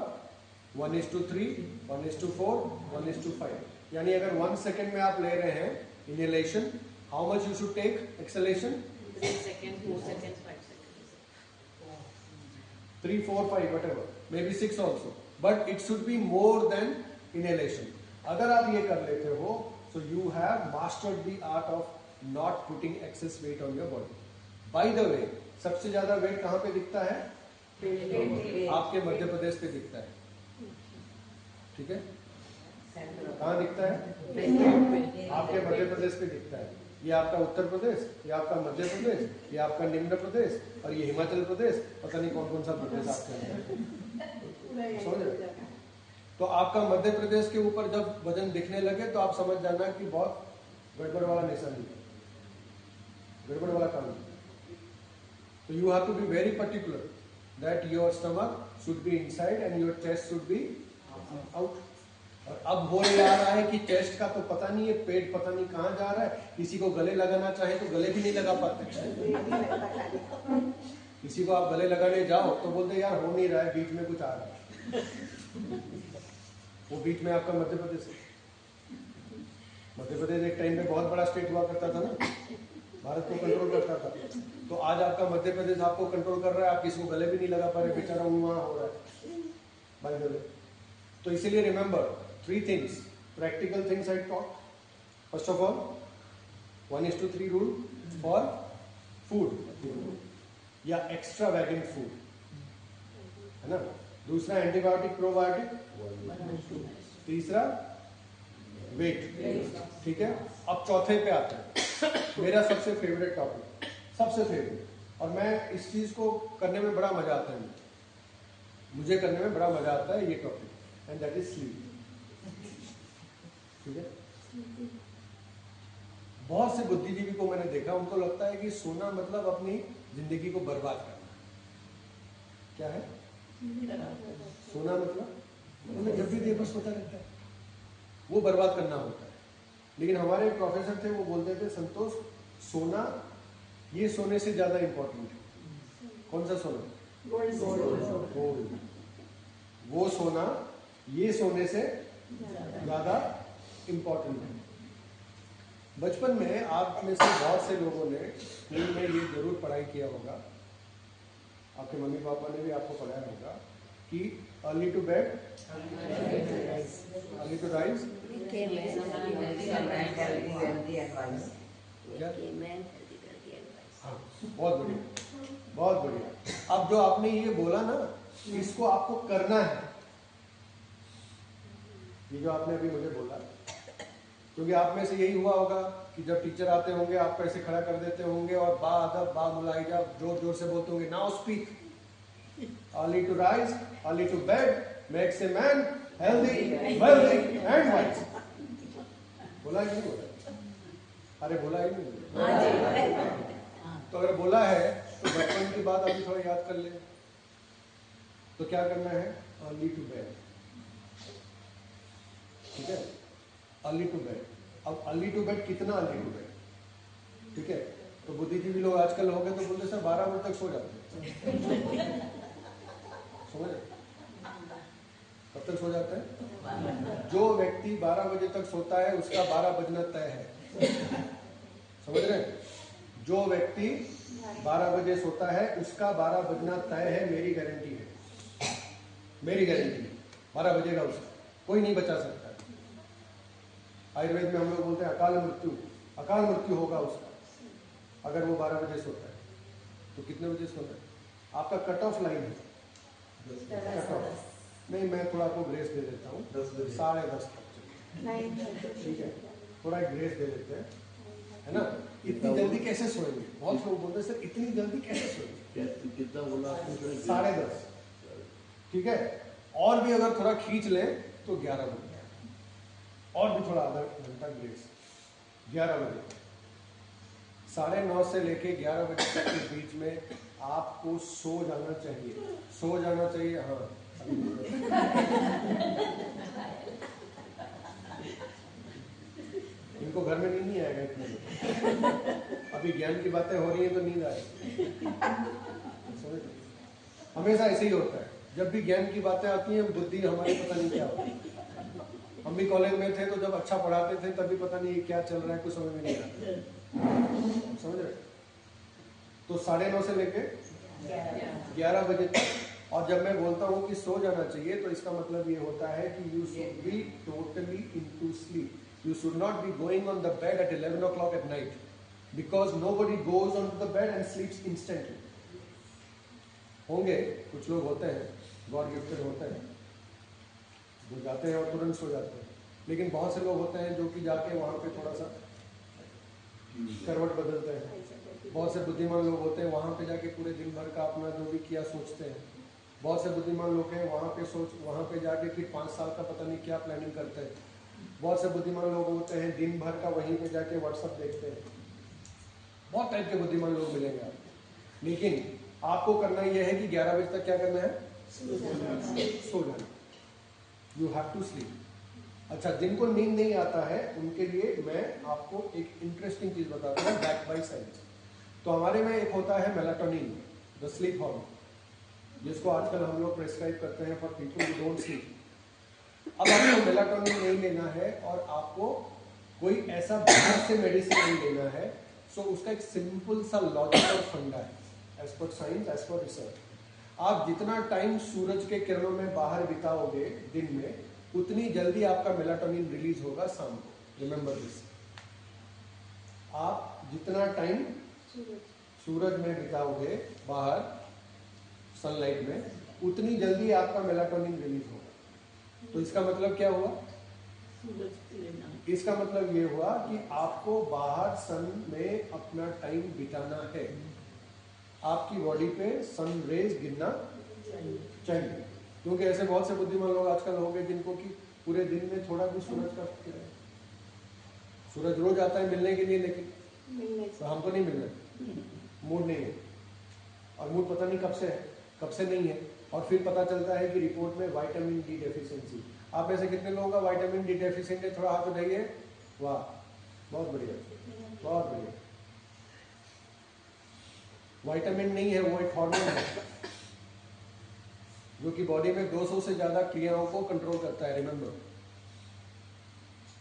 1:3, 1:4, 1:5। यानी अगर 1 सेकेंड में आप ले रहे हैं inhalation, how much you should take exhalation? 3 seconds, 4 seconds, 5 seconds. 3, 4, 5 whatever, maybe 6 also, but it should be more than inhalation. अगर आप ये कर लेते हो, so you have mastered the art of not putting excess weight on your body. By the way, सबसे ज्यादा wait कहाँ पे दिखता है? आपके मध्य प्रदेश पे दिखता है, ठीक है? कहाँ दिखता है? आपके मध्य प्रदेश पे दिखता है। ये आपका उत्तर प्रदेश, ये आपका मध्य प्रदेश, ये आपका निम्न प्रदेश, और ये हिमाचल प्रदेश, पता नहीं कौन कौन सा प्रदेश आपके अंदर। समझ रहे? तो आपका मध्य प्रदेश के ऊपर जब वजन दिखने लगे तो आप समझ जाना कि बहुत गड़बड़ वाला निशानी है, गड़बड़ वाला काम है। तो you have to be very particular that your stomach should be inside and your chest should be out. और अब हो रहा है कि चेस्ट का तो पता नहीं है, पेट पता नहीं कहाँ जा रहा है। किसी को गले लगाना चाहे तो गले भी नहीं लगा पाते। किसी को आप गले लगाने जाओ तो बोलते यार हो नहीं रहा है, बीच में कुछ आ रहा है। वो बीच में आपका मध्य प्रदेश है। मध्य प्रदेश एक टाइम पे बहुत बड़ा स्टेट हुआ करता था ना, भारत को कंट्रोल करता था। तो आज आपका मध्य प्रदेश आपको कंट्रोल कर रहा है, आप किसी को गले भी नहीं लगा पा रहे, बेचारा वहां हो रहा है बाय द वे। तो इसीलिए remember 3 things, practical things I taught. First of all, 1:3 rule for food या extravagant food, है ना? दूसरा एंटीबायोटिक प्रोबायोटिक, तीसरा वेट, ठीक है? अब चौथे पे आते हैं, मेरा सबसे फेवरेट टॉपिक, सबसे फेवरेट। और मैं इस चीज को करने में बड़ा मजा आता है, मुझे करने में बड़ा मजा आता है ये topic, and that is sleep. ठीक है, बहुत से बुद्धिजीवी को मैंने देखा, उनको लगता है कि सोना मतलब अपनी जिंदगी को बर्बाद करना। क्या है सोना मतलब? उन्हें जब भी देर सोता रहता है, वो बर्बाद करना होता है। लेकिन हमारे एक प्रोफेसर थे, वो बोलते थे, संतोष सोना ये सोने से ज्यादा इंपॉर्टेंट है। कौन सा सोना? गोल्ड। वो सोना ये सोने से ज्यादा इंपॉर्टेंट है। बचपन में आप में से बहुत से लोगों ने स्कूल में ये जरूर पढ़ाई किया होगा, आपके मम्मी पापा ने भी आपको पढ़ाया होगा कि early to bed early to rise. हाँ, बहुत बढ़िया, बहुत बढ़िया। अब जो आपने ये बोला ना, इसको आपको करना है, ये जो आपने अभी मुझे बोला, क्योंकि आप में से यही हुआ होगा कि जब टीचर आते होंगे आपको ऐसे खड़ा कर देते होंगे और बा अदब बा मुलाहिजा जोर जोर से बोलते होंगे, now speak, early to rise early to bed makes a man healthy wealthy and wise. बोला ही नहीं बोला? अरे बोला ही नहीं बोला? तो अगर बोला है तो बचपन की बात अभी थोड़ा याद कर ले। तो क्या करना है? Early to bed. ठीक है, अर्ली टू बेड। अब अर्ली टू बेड कितना अर्ली टू बेड? ठीक है, तो बुद्धिजीवी लोग आजकल हो गए तो बोलते सर 12 बजे तक सो जाते हैं। समझ? कब तक सो जाते हैं? जो व्यक्ति 12 बजे तक सोता है उसका 12 बजना तय है। समझ रहे? जो व्यक्ति 12 बजे सोता है उसका 12 बजना तय है, मेरी गारंटी है, मेरी गारंटी है। 12 बजेगा उसका, कोई नहीं बचा सकता। आयुर्वेद में हम लोग बोलते हैं अकाल मृत्यु होगा उसका अगर वो 12 बजे सोता है। तो कितने बजे सोता है? आपका कट ऑफ लाइन है 10। नहीं, मैं थोड़ा आपको ग्रेस दे देता हूँ, 10:30 तक। ठीक है, थोड़ा ग्रेस दे देते हैं, है ना? इतनी जल्दी कैसे सोएंगे? बहुत लोग बोलते हैं सर इतनी जल्दी कैसे सोएंगे? कितना बोला? 10:30। ठीक है, और भी अगर थोड़ा खींच ले तो 11 बजे, और भी थोड़ा आधा घंटा ग्रेस, 11 बजे। 9:30 से लेके 11 बजे तक के बीच में आपको सो जाना चाहिए, सो जाना चाहिए। हाँ, इनको घर में नींद नहीं आएगा इतने। अभी ज्ञान की बातें हो रही हैं तो नींद आएगी। समझ? हमेशा ऐसे ही होता है, जब भी ज्ञान की बातें आती हैं बुद्धि हमारी पता नहीं क्या होती है। हम भी कॉलेज में थे तो जब अच्छा पढ़ाते थे तभी पता नहीं क्या चल रहा है, कुछ समझ में नहीं आता। समझ रहे? तो 9:30 से लेके 11 बजे तक। और जब मैं बोलता हूँ कि सो जाना चाहिए तो इसका मतलब ये होता है कि you should be totally into sleep. You should not be going on the bed at 11 o'clock at night, because nobody goes onto the bed and sleeps instantly. होंगे कुछ लोग होते हैं, गॉड गिफ्टेड होते हैं, जो जाते हैं और तुरंत सो जाते हैं। लेकिन बहुत से लोग होते हैं जो कि जाके वहाँ पे थोड़ा सा करवट बदलते हैं। बहुत से बुद्धिमान लोग होते हैं वहाँ पे जाके पूरे दिन भर का अपना जो भी किया सोचते हैं। बहुत से बुद्धिमान लोग हैं वहाँ पे जाके फिर 5 साल का पता नहीं क्या प्लानिंग करते हैं। बहुत से बुद्धिमान लोग होते हैं दिन भर का वहीं पे जाके व्हाट्सएप देखते हैं। बहुत टाइप के बुद्धिमान लोग मिलेंगे आपको। लेकिन आपको करना यह है कि 11 बजे तक क्या करना है? सो जाना। You have to sleep. अच्छा, जिनको नींद नहीं आता है उनके लिए मैं आपको एक इंटरेस्टिंग चीज बताता हूँ, बैक बाय साइंस। तो हमारे में एक होता है मेलाटोनिन, द स्लीप हार्मोन, जिसको आजकल हम लोग प्रेस्क्राइब करते हैं for people who don't sleep. अब आपको मेलाटोनिन नहीं लेना है और आपको कोई ऐसा बाहर से मेडिसिन नहीं लेना है। सो उसका एक सिंपल सा लॉजिकल फंडा है, as per science, as per research. आप जितना टाइम सूरज के किरणों में बाहर बिताओगे दिन में, उतनी जल्दी आपका मेलाटोनिन रिलीज होगा शाम को। Remember this. आप जितना टाइम सूरज में बिताओगे बाहर सनलाइट में, उतनी जल्दी आपका मेलाटोनिन रिलीज होगा। तो इसका मतलब क्या हुआ सूरज लेना। इसका मतलब ये हुआ कि आपको बाहर सन में अपना टाइम बिताना है, आपकी बॉडी पे सन रेज गिरना चाहिए। क्योंकि ऐसे बहुत से बुद्धिमान लोग आजकल हो गए जिनको कि पूरे दिन में थोड़ा भी सूरज का फिक्र है। सूरज रोज आता है मिलने के लिए, लेकिन मिलने तो हमको नहीं मिलना, मूड नहीं है, और मूड पता नहीं कब से है, कब से नहीं है। और फिर पता चलता है कि रिपोर्ट में विटामिन डी डेफिशिएंसी। आप में से कितने लोगों का विटामिन डी डेफिशिएंट है? थोड़ा हाथ उठाइए। वाह, बहुत बढ़िया, बहुत बढ़िया। विटामिन नहीं है, वो एक हार्मोन है जो कि बॉडी में 200 से ज्यादा क्रियाओं को कंट्रोल करता है। Remember,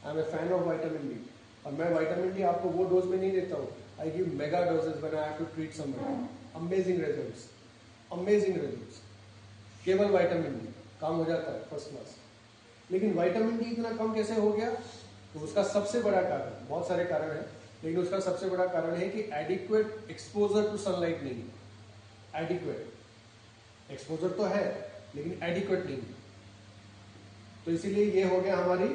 I am a fan of vitamin D. और मैं विटामिन डी आपको वो डोज में नहीं देता हूँ, I give mega doses when I have to treat someone. Amazing results, amazing results. केवल विटामिन डी काम हो जाता है फर्स्ट क्लास। लेकिन विटामिन डी इतना कम कैसे हो गया? तो उसका सबसे बड़ा कारण, बहुत सारे कारण है, लेकिन उसका सबसे बड़ा कारण है कि एडिक्वेट एक्सपोजर टू सनलाइट नहीं है। एडिक्वेट एक्सपोजर तो है लेकिन एडिक्वेट नहीं है। तो इसीलिए ये हो गया हमारी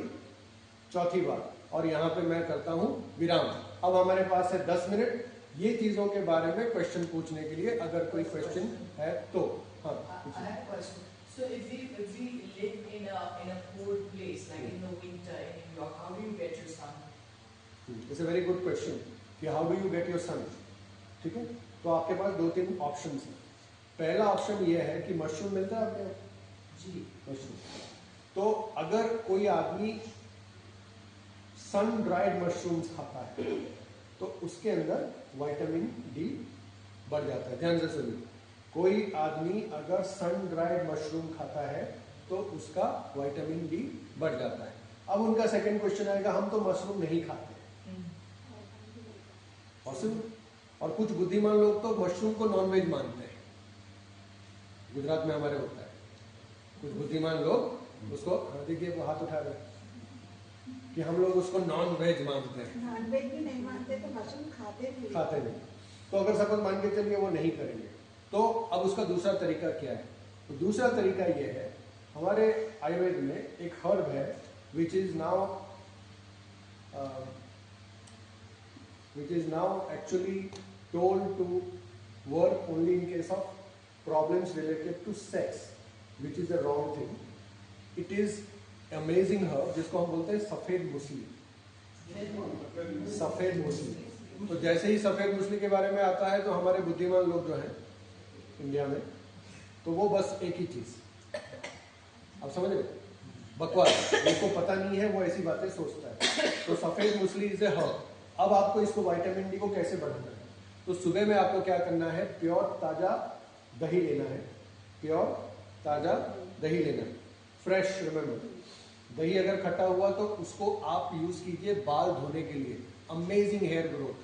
चौथी बात, और यहां पे मैं करता हूं विराम। अब हमारे पास है 10 मिनट ये चीजों के बारे में क्वेश्चन पूछने के लिए, अगर कोई क्वेश्चन है तो। हाँ, I have a question. So if we live in a cold place like in the winter in New York, how do you get your sun? It's a very good question कि how do you get your sun. ठीक है, तो आपके पास 2-3 option है। पहला option ये है कि मशरूम मिलता है आपके जी मशरूम। तो अगर कोई आदमी सन ड्राइड मशरूम्स खाता है तो उसके अंदर विटामिन डी बढ़ जाता है। ध्यान से सुनिए, कोई आदमी अगर सन ड्राइड मशरूम खाता है तो उसका विटामिन डी बढ़ जाता है। अब उनका सेकंड क्वेश्चन आएगा, हम तो मशरूम नहीं खाते, पॉसिबल? और कुछ बुद्धिमान लोग तो मशरूम को नॉनवेज मानते हैं। गुजरात में हमारे होता है, कुछ बुद्धिमान लोग उसको, देखिए वो हाथ उठा रहे हैं कि हम लोग उसको नॉन वेज मानते हैं। नॉन वेज भी नहीं मानते तो मशरूम खाते नहीं। तो अगर सपोज मान के चलिए वो नहीं करेंगे, तो अब उसका दूसरा तरीका क्या है? तो दूसरा तरीका ये है, हमारे आयुर्वेद में एक हर्ब है which is now actually told to work only in case of problems related to sex, which is a wrong thing. It is amazing herb जिसको हम बोलते हैं सफेद मूसली। सफेद मूसली, तो जैसे ही सफेद मूसली के बारे में आता है तो हमारे बुद्धिमान लोग जो हैं इंडिया में, तो वो बस एक ही चीज, आप समझ रहे, बकवास, जिसको पता नहीं है वो ऐसी बातें सोचता है। तो सफेद मूसली इज ए हर्ब। अब आपको इसको विटामिन डी को कैसे बढ़ाना है? तो सुबह में आपको क्या करना है, प्योर ताजा दही लेना है, प्योर ताजा दही लेना है, फ्रेश। रिमेंबर, दही अगर खट्टा हुआ तो उसको आप यूज कीजिए बाल धोने के लिए, अमेजिंग हेयर ग्रोथ।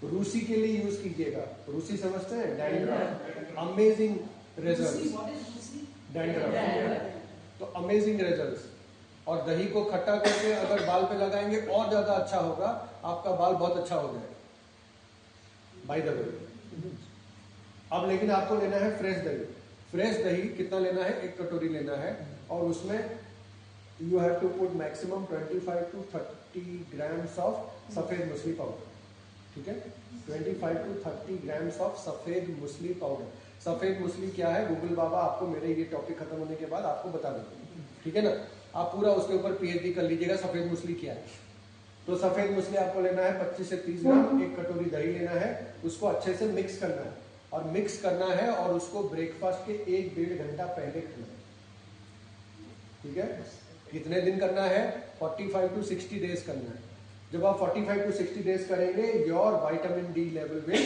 रूसी के लिए यूज कीजिएगा, रूसी समझते हैं, डैंड्रफ, अमेजिंग रिजल्ट्स, डैंड्रफ, तो अमेजिंग रिजल्ट्स। और दही को खट्टा करके अगर बाल पे लगाएंगे और ज्यादा अच्छा होगा, आपका बाल बहुत अच्छा हो जाएगा। बाय द वे, अब लेकिन आपको लेना है फ्रेश दही। फ्रेश दही कितना लेना है? 1 कटोरी लेना है, और उसमें you have to put maximum 25 to 30 grams of सफेद मूसली पाउडर। ठीक है, 25 to 30 ग्राम्स ऑफ सफेद मूसली पाउडर। सफेद मूसली क्या है, गूगल बाबा आपको मेरे ये टॉपिक खत्म होने के बाद आपको बता देंगे। ठीक है ना, आप पूरा उसके ऊपर पीएचडी कर लीजिएगा, सफेद मूसली क्या है। तो सफेद मूसली आपको लेना है 25 से 30 ग्राम, 1 कटोरी दही लेना है, उसको अच्छे से मिक्स करना है, और मिक्स करना है और उसको ब्रेकफास्ट के 1-1.5 घंटा पहले खाना है। ठीक है, कितने दिन करना है? 45 to 60 डेज करना है। जब आप 45 to 60 डेज करेंगे, your vitamin D level will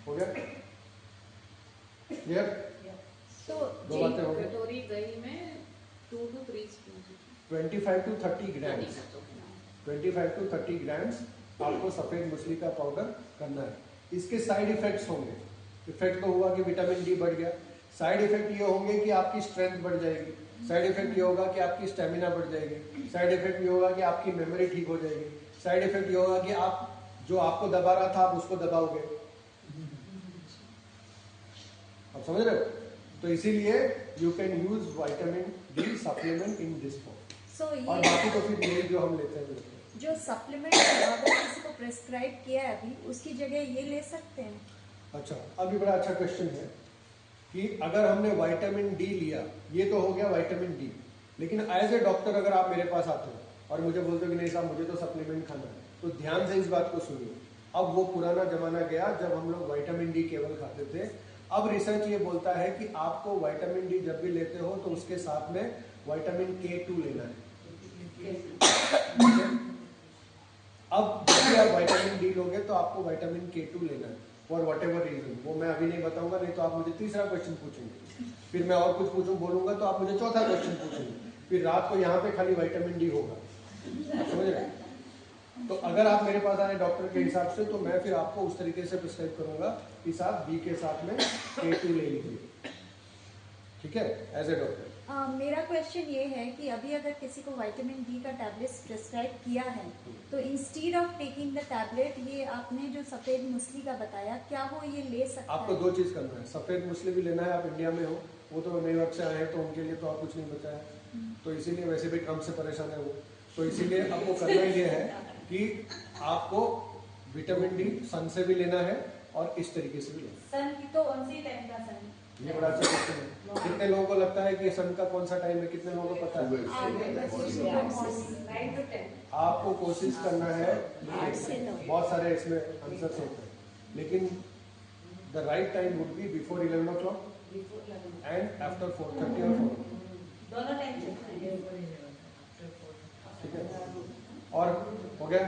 हो गया। क्लियर? तो दो बातें हो गई। कटोरी दही में 2 to 3 spoon 25 to 30 grams, 25 to 30 grams आपको सफेद मूसली का पाउडर करना है। इसके साइड इफेक्ट्स होंगे। इफेक्ट तो हुआ कि विटामिन डी बढ़ गया, साइड इफेक्ट ये होंगे कि आपकी स्ट्रेंथ बढ़ जाएगी, साइड इफेक्ट ये होगा कि आपकी स्टेमिना बढ़ जाएगी, साइड इफेक्ट ये होगा कि आपकी मेमोरी ठीक हो जाएगी, साइड इफेक्ट ये होगा कि आप जो आपको दबा रहा था आप उसको दबाओगे। आप समझ रहे हो? तो इसीलिए you can use vitamin D supplement in this form. So और ये बाकी तो फिर यही जो हम लेते हैं। जो सप्लीमेंट अगर किसी को प्रेस्क्राइब किया है अभी, उसकी जगह ये ले सकते हैं? अच्छा, अभी बड़ा अच्छा क्वेश्चन है कि अगर हमने विटामिन डी लिया, ये तो हो गया विटामिन डी, लेकिन एज ए डॉक्टर अगर आप मेरे पास आते हो और मुझे बोलते हो कि नहीं साहब मुझे तो सप्लीमेंट खाना है, तो ध्यान से इस बात को सुनिए। अब वो पुराना जमाना गया जब हम लोग विटामिन डी केवल खाते थे। अब रिसर्च ये बोलता है कि आपको विटामिन डी जब भी लेते हो तो उसके साथ में विटामिन K2 लेना है। अब जब भी आप विटामिन डी लोगे तो आपको विटामिन K2 लेना है फॉर वट एवर रीजन। वो मैं अभी नहीं बताऊंगा, नहीं तो आप मुझे तीसरा क्वेश्चन पूछेंगे, फिर मैं और कुछ पूछूं बोलूंगा तो आप मुझे चौथा क्वेश्चन पूछेंगे, फिर रात को यहाँ पे खाली विटामिन डी होगा। आप समझ रहे हैं? तो अगर आप मेरे पास आए डॉक्टर के हिसाब से, तो मैं फिर आपको उस तरीके से प्रिस्क्राइब करूंगा कि साहब बी के साथ में K2 ले लीजिए, ठीक है, एज ए डॉक्टर। मेरा क्वेश्चन ये है कि अभी अगर किसी को विटामिन डी का टैबलेट प्रिस्क्राइब किया है, तो instead of taking the tablet, ये आपने जो सफेद मूसली का बताया, क्या वो ये ले सकता आपको है? दो चीज करना है, सफेद मूसली भी लेना है। आप इंडिया में हो, वो तो न्यूयॉर्क से आए हैं तो उनके लिए तो आप कुछ नहीं बचा है, तो इसीलिए वैसे भी ट्रम्प से परेशान है वो, तो इसीलिए आपको करना ये है कि आपको विटामिन डी सन से भी लेना है और इस तरीके से भी लेना है। सन की तो कौन सी टाइम का सन? ये बड़ा अच्छा क्वेश्चन है। कितने लोगों को लगता है कि सन का कौन सा टाइम है? कितने लोगों को पता है? Nine to ten. आपको कोशिश करना है, बहुत सारे इसमें आंसर्स होते हैं, लेकिन the right time would be before 11 o'clock and after 4:30 और 4 o'clock। दोनों टाइम चलता है। ठीक है, और हो गया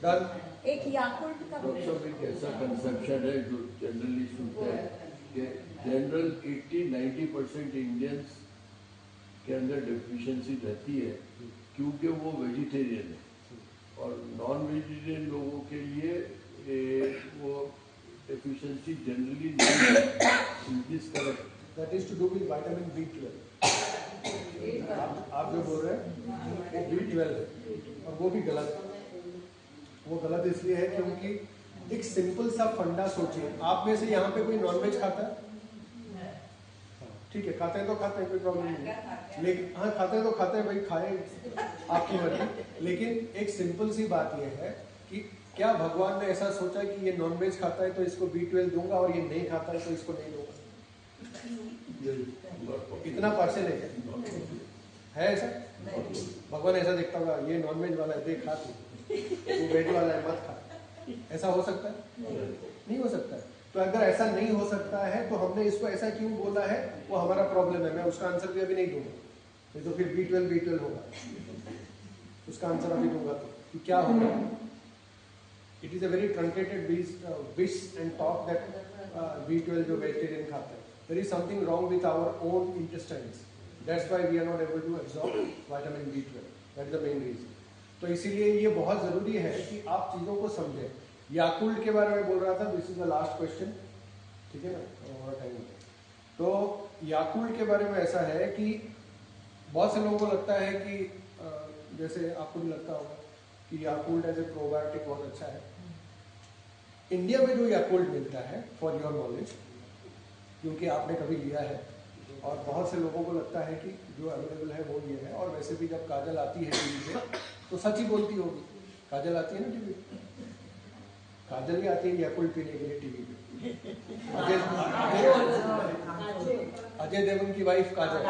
डन। एक याकुल्ट का डॉक्टर एक ऐसा कंसेप्शन है जो जनरली सुनते हैं कि जनरल 80-90% इंडियंस के अंदर डेफिशिएंसी रहती है क्योंकि वो वेजिटेरियन है, और नॉन वेजिटेरियन लोगों के लिए वो डेफिशिएंसी जनरली नहीं है। This correct, that is to do with vitamin B12। आप जो बोल रहे हैं वो B12 है, और वो भी गलत है। वो गलत इसलिए है क्योंकि एक सिंपल सा फंडा सोचिए, आप में से यहाँ पे कोई नॉनवेज खाता है? ठीक है, खाते हैं तो खाते हैं, कोई प्रॉब्लम नहीं है, लेकिन हाँ खाते हैं तो खाते हैं भाई, खाए आपकी मर्जी। लेकिन एक सिंपल सी बात यह है कि क्या भगवान ने ऐसा सोचा कि ये नॉनवेज खाता है तो इसको B12 दूंगा और ये नहीं खाता है तो इसको नहीं दूंगा? इतना परसेंटेज है ऐसा? भगवान ऐसा देखता होगा ये नॉनवेज वाला है, देख खा तू वेज वाला है मत खा, ऐसा हो सकता है? नहीं हो सकता है। तो अगर ऐसा नहीं हो सकता है तो हमने इसको ऐसा क्यों बोला है, वो हमारा प्रॉब्लम है। मैं उसका आंसर भी अभी नहीं दूंगा, नहीं तो फिर B12 होगा। उसका आंसर अभी दूंगा तो कि क्या होगा। It is a very truncated wish and talk that B12 जो वेजिटेरियन खाते हैं, there is something wrong with our own intestines, that's why we are not able to absorb vitamin B12, that is the main reason. तो इसीलिए ये बहुत जरूरी है कि आप चीजों को समझें। याकुल्ट के बारे में बोल रहा था, this is the last question, ठीक है ना, और टाइम। तो याकुल्ट के बारे में ऐसा है कि बहुत से लोगों को लगता है कि जैसे आपको भी लगता होगा कि याकुल्ट एज ए प्रोबायोटिक बहुत अच्छा है। इंडिया में जो याकुल्ट मिलता है, फॉर योर नॉलेज, क्योंकि आपने कभी लिया है, और बहुत से लोगों को लगता है कि जो अवेलेबल है वो ये है। और वैसे भी जब काजल आती है टीवी पे तो सच ही बोलती होगी। काजल आती है ना टीवी पे, काजल ही आती है याकुल्ट पीने के लिए टीवी पे। अजय देवगन की वाइफ काजल,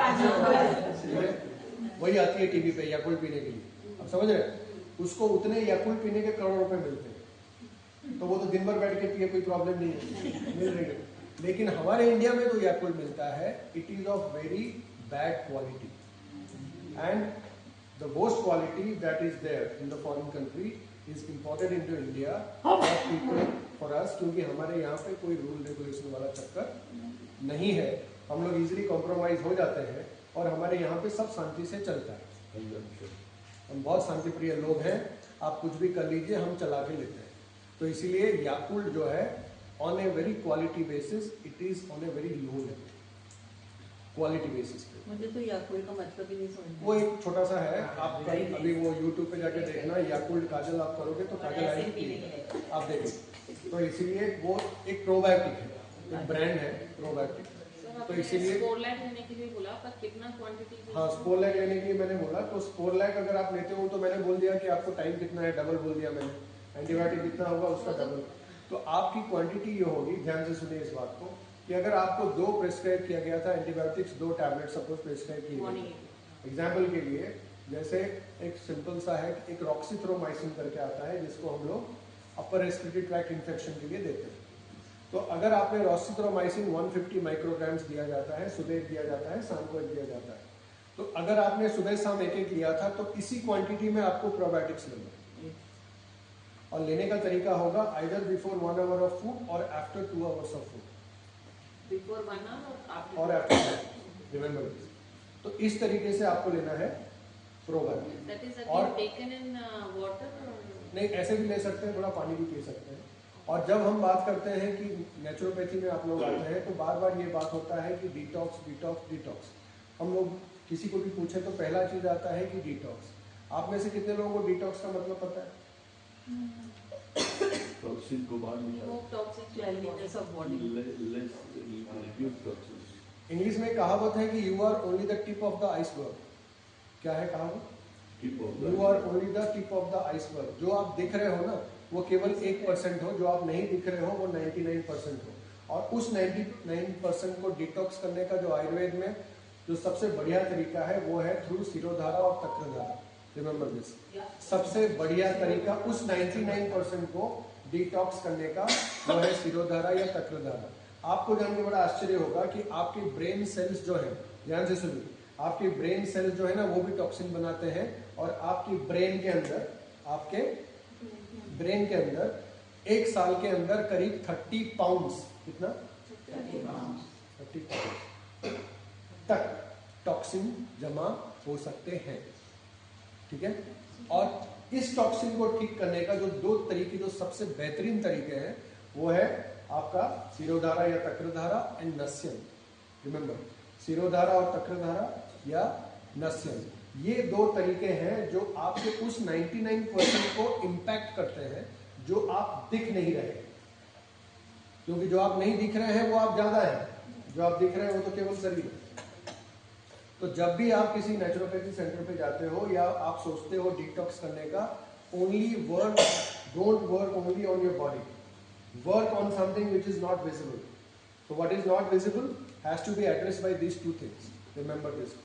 वही आती है टीवी पे याकुल्ट पीने के लिए। अब समझ रहे हैं, उसको उतने याकुल्ट पीने के करोड़ों रुपए मिलते हैं, तो वो तो दिन भर बैठ के पिए, कोई प्रॉब्लम नहीं है, मिल रही है। लेकिन हमारे इंडिया में जो याकुल्ट मिलता है, it is of very bad quality, and the worst quality that is there in the foreign country is imported into India for people, for us, क्योंकि हमारे यहाँ पे कोई रूल रेगुलेशन वाला चक्कर नहीं है। हम लोग इजीली कॉम्प्रोमाइज हो जाते हैं और हमारे यहाँ पे सब शांति से चलता है। हम बहुत शांति प्रिय लोग हैं, आप कुछ भी कर लीजिए, हम चला के लेते हैं। तो इसीलिए याकुल्ट जो है on a very quality basis, it is on a very low level, quality basis पे। मुझे तो याकुल्ट का मतलब ही नहीं समझ। वो एक छोटा सा है, आप अभी वो YouTube पे जाके देखना, याकुल्ट काजल आप करोगे तो काजल आएगी, आप देखिए। तो इसीलिए वो एक प्रोबायोटिक है, एक ब्रांड है प्रोबायोटिक। तो इसीलिए स्पोर लैक लेने के लिए बोला, पर कितना क्वांटिटी? हाँ, स्पोर लैक लेने के लिए मैंने बोला, तो स्पोर लैक अगर आप लेते हो तो मैंने बोल दिया कि आपको टाइम कितना है, डबल बोल दिया मैंने, एंटीबायोटिक कितना होगा उसका डबल। तो आपकी क्वांटिटी ये होगी, ध्यान से सुनिए इस बात को, कि अगर आपको 2 प्रिस्क्राइब किया गया था एंटीबायोटिक्स, 2 टैबलेट सपोज प्रिस्क्राइब किए गए, एग्जाम्पल के लिए जैसे एक सिंपल सा है, एक रॉक्सीथ्रोमाइसिन करके आता है जिसको हम लोग अपर रेस्पिरेटरी ट्रैक्ट इन्फेक्शन के लिए देते हैं। तो अगर आपने रॉक्सीथ्रोमाइसिन 150 माइक्रोग्राम्स दिया जाता है, सुबह एक दिया जाता है, शाम को एक दिया जाता है, तो अगर आपने सुबह शाम एक लिया था तो इसी क्वांटिटी में आपको प्रोबायोटिक्स लेना है। और लेने का तरीका होगा either before 1 hour of food और after 2 hours of food, before 1 hour और आफ्टर, रिमेंबर दिस। तो इस तरीके से आपको लेना है प्रोबायोटिक्स। दैट इज और अगेन टेकन इन वाटर? नहीं, ऐसे भी ले सकते हैं, थोड़ा पानी भी पी सकते हैं। और जब हम बात करते हैं कि नेचुरोपैथी में आप लोग आते हैं तो बार बार ये बात होता है कि डिटॉक्स डिटॉक्स डिटॉक्स। हम लोग किसी को भी पूछे तो पहला चीज आता है कि डिटॉक्स। आप में से कितने लोगों को डिटॉक्स का मतलब पता है? टॉक्सिन को बाहर remove toxic cleanliness of body. Reduce toxin. English में कहावत है कि you are only the tip of the iceberg. क्या है कहावत? You are only the tip of the iceberg. जो आप दिख रहे हो ना वो केवल 1% हो, जो आप नहीं दिख रहे हो वो 99% हो। और उस 99% को डिटॉक्स करने का जो आयुर्वेद में जो सबसे बढ़िया तरीका है वो है थ्रू शिरोधारा और तक्रधारा। रिमेंबर दिस, सबसे बढ़िया तरीका उस 99% को डिटॉक्स करने का वो है शिरोधारा या तक्रधारा। आपको जान के बड़ा आश्चर्य होगा कि आपके ब्रेन सेल्स जो है, ध्यान से सुनिए, आपके ब्रेन सेल्स जो है ना वो भी टॉक्सिन बनाते हैं। और आपकी ब्रेन के अंदर, आपके ब्रेन के अंदर 1 साल के अंदर करीब 30 पाउंड्स, कितना? 30 पाउंड तक टॉक्सिन जमा हो सकते हैं। ठीक है। और इस टॉक्सिन को ठीक करने का जो 2 तरीके, जो सबसे बेहतरीन तरीके हैं वो है आपका शिरोधारा या तक्रधारा एंड नस्यन। रिमेंबर, शिरोधारा और तक्रधारा या नस्यन, ये 2 तरीके हैं जो आपके उस 99% को इम्पैक्ट करते हैं जो आप दिख नहीं रहे। क्योंकि जो आप नहीं दिख रहे हैं वो आप ज्यादा है, जो आप दिख रहे हैं वो तो केवल शरीर है। तो जब भी आप किसी नेचुरोपैथी सेंटर पे जाते हो या आप सोचते हो डिटॉक्स करने का, only work, don't work only on your body, work on something which is not visible. So what is not visible has to be addressed by these 2 things. Remember this.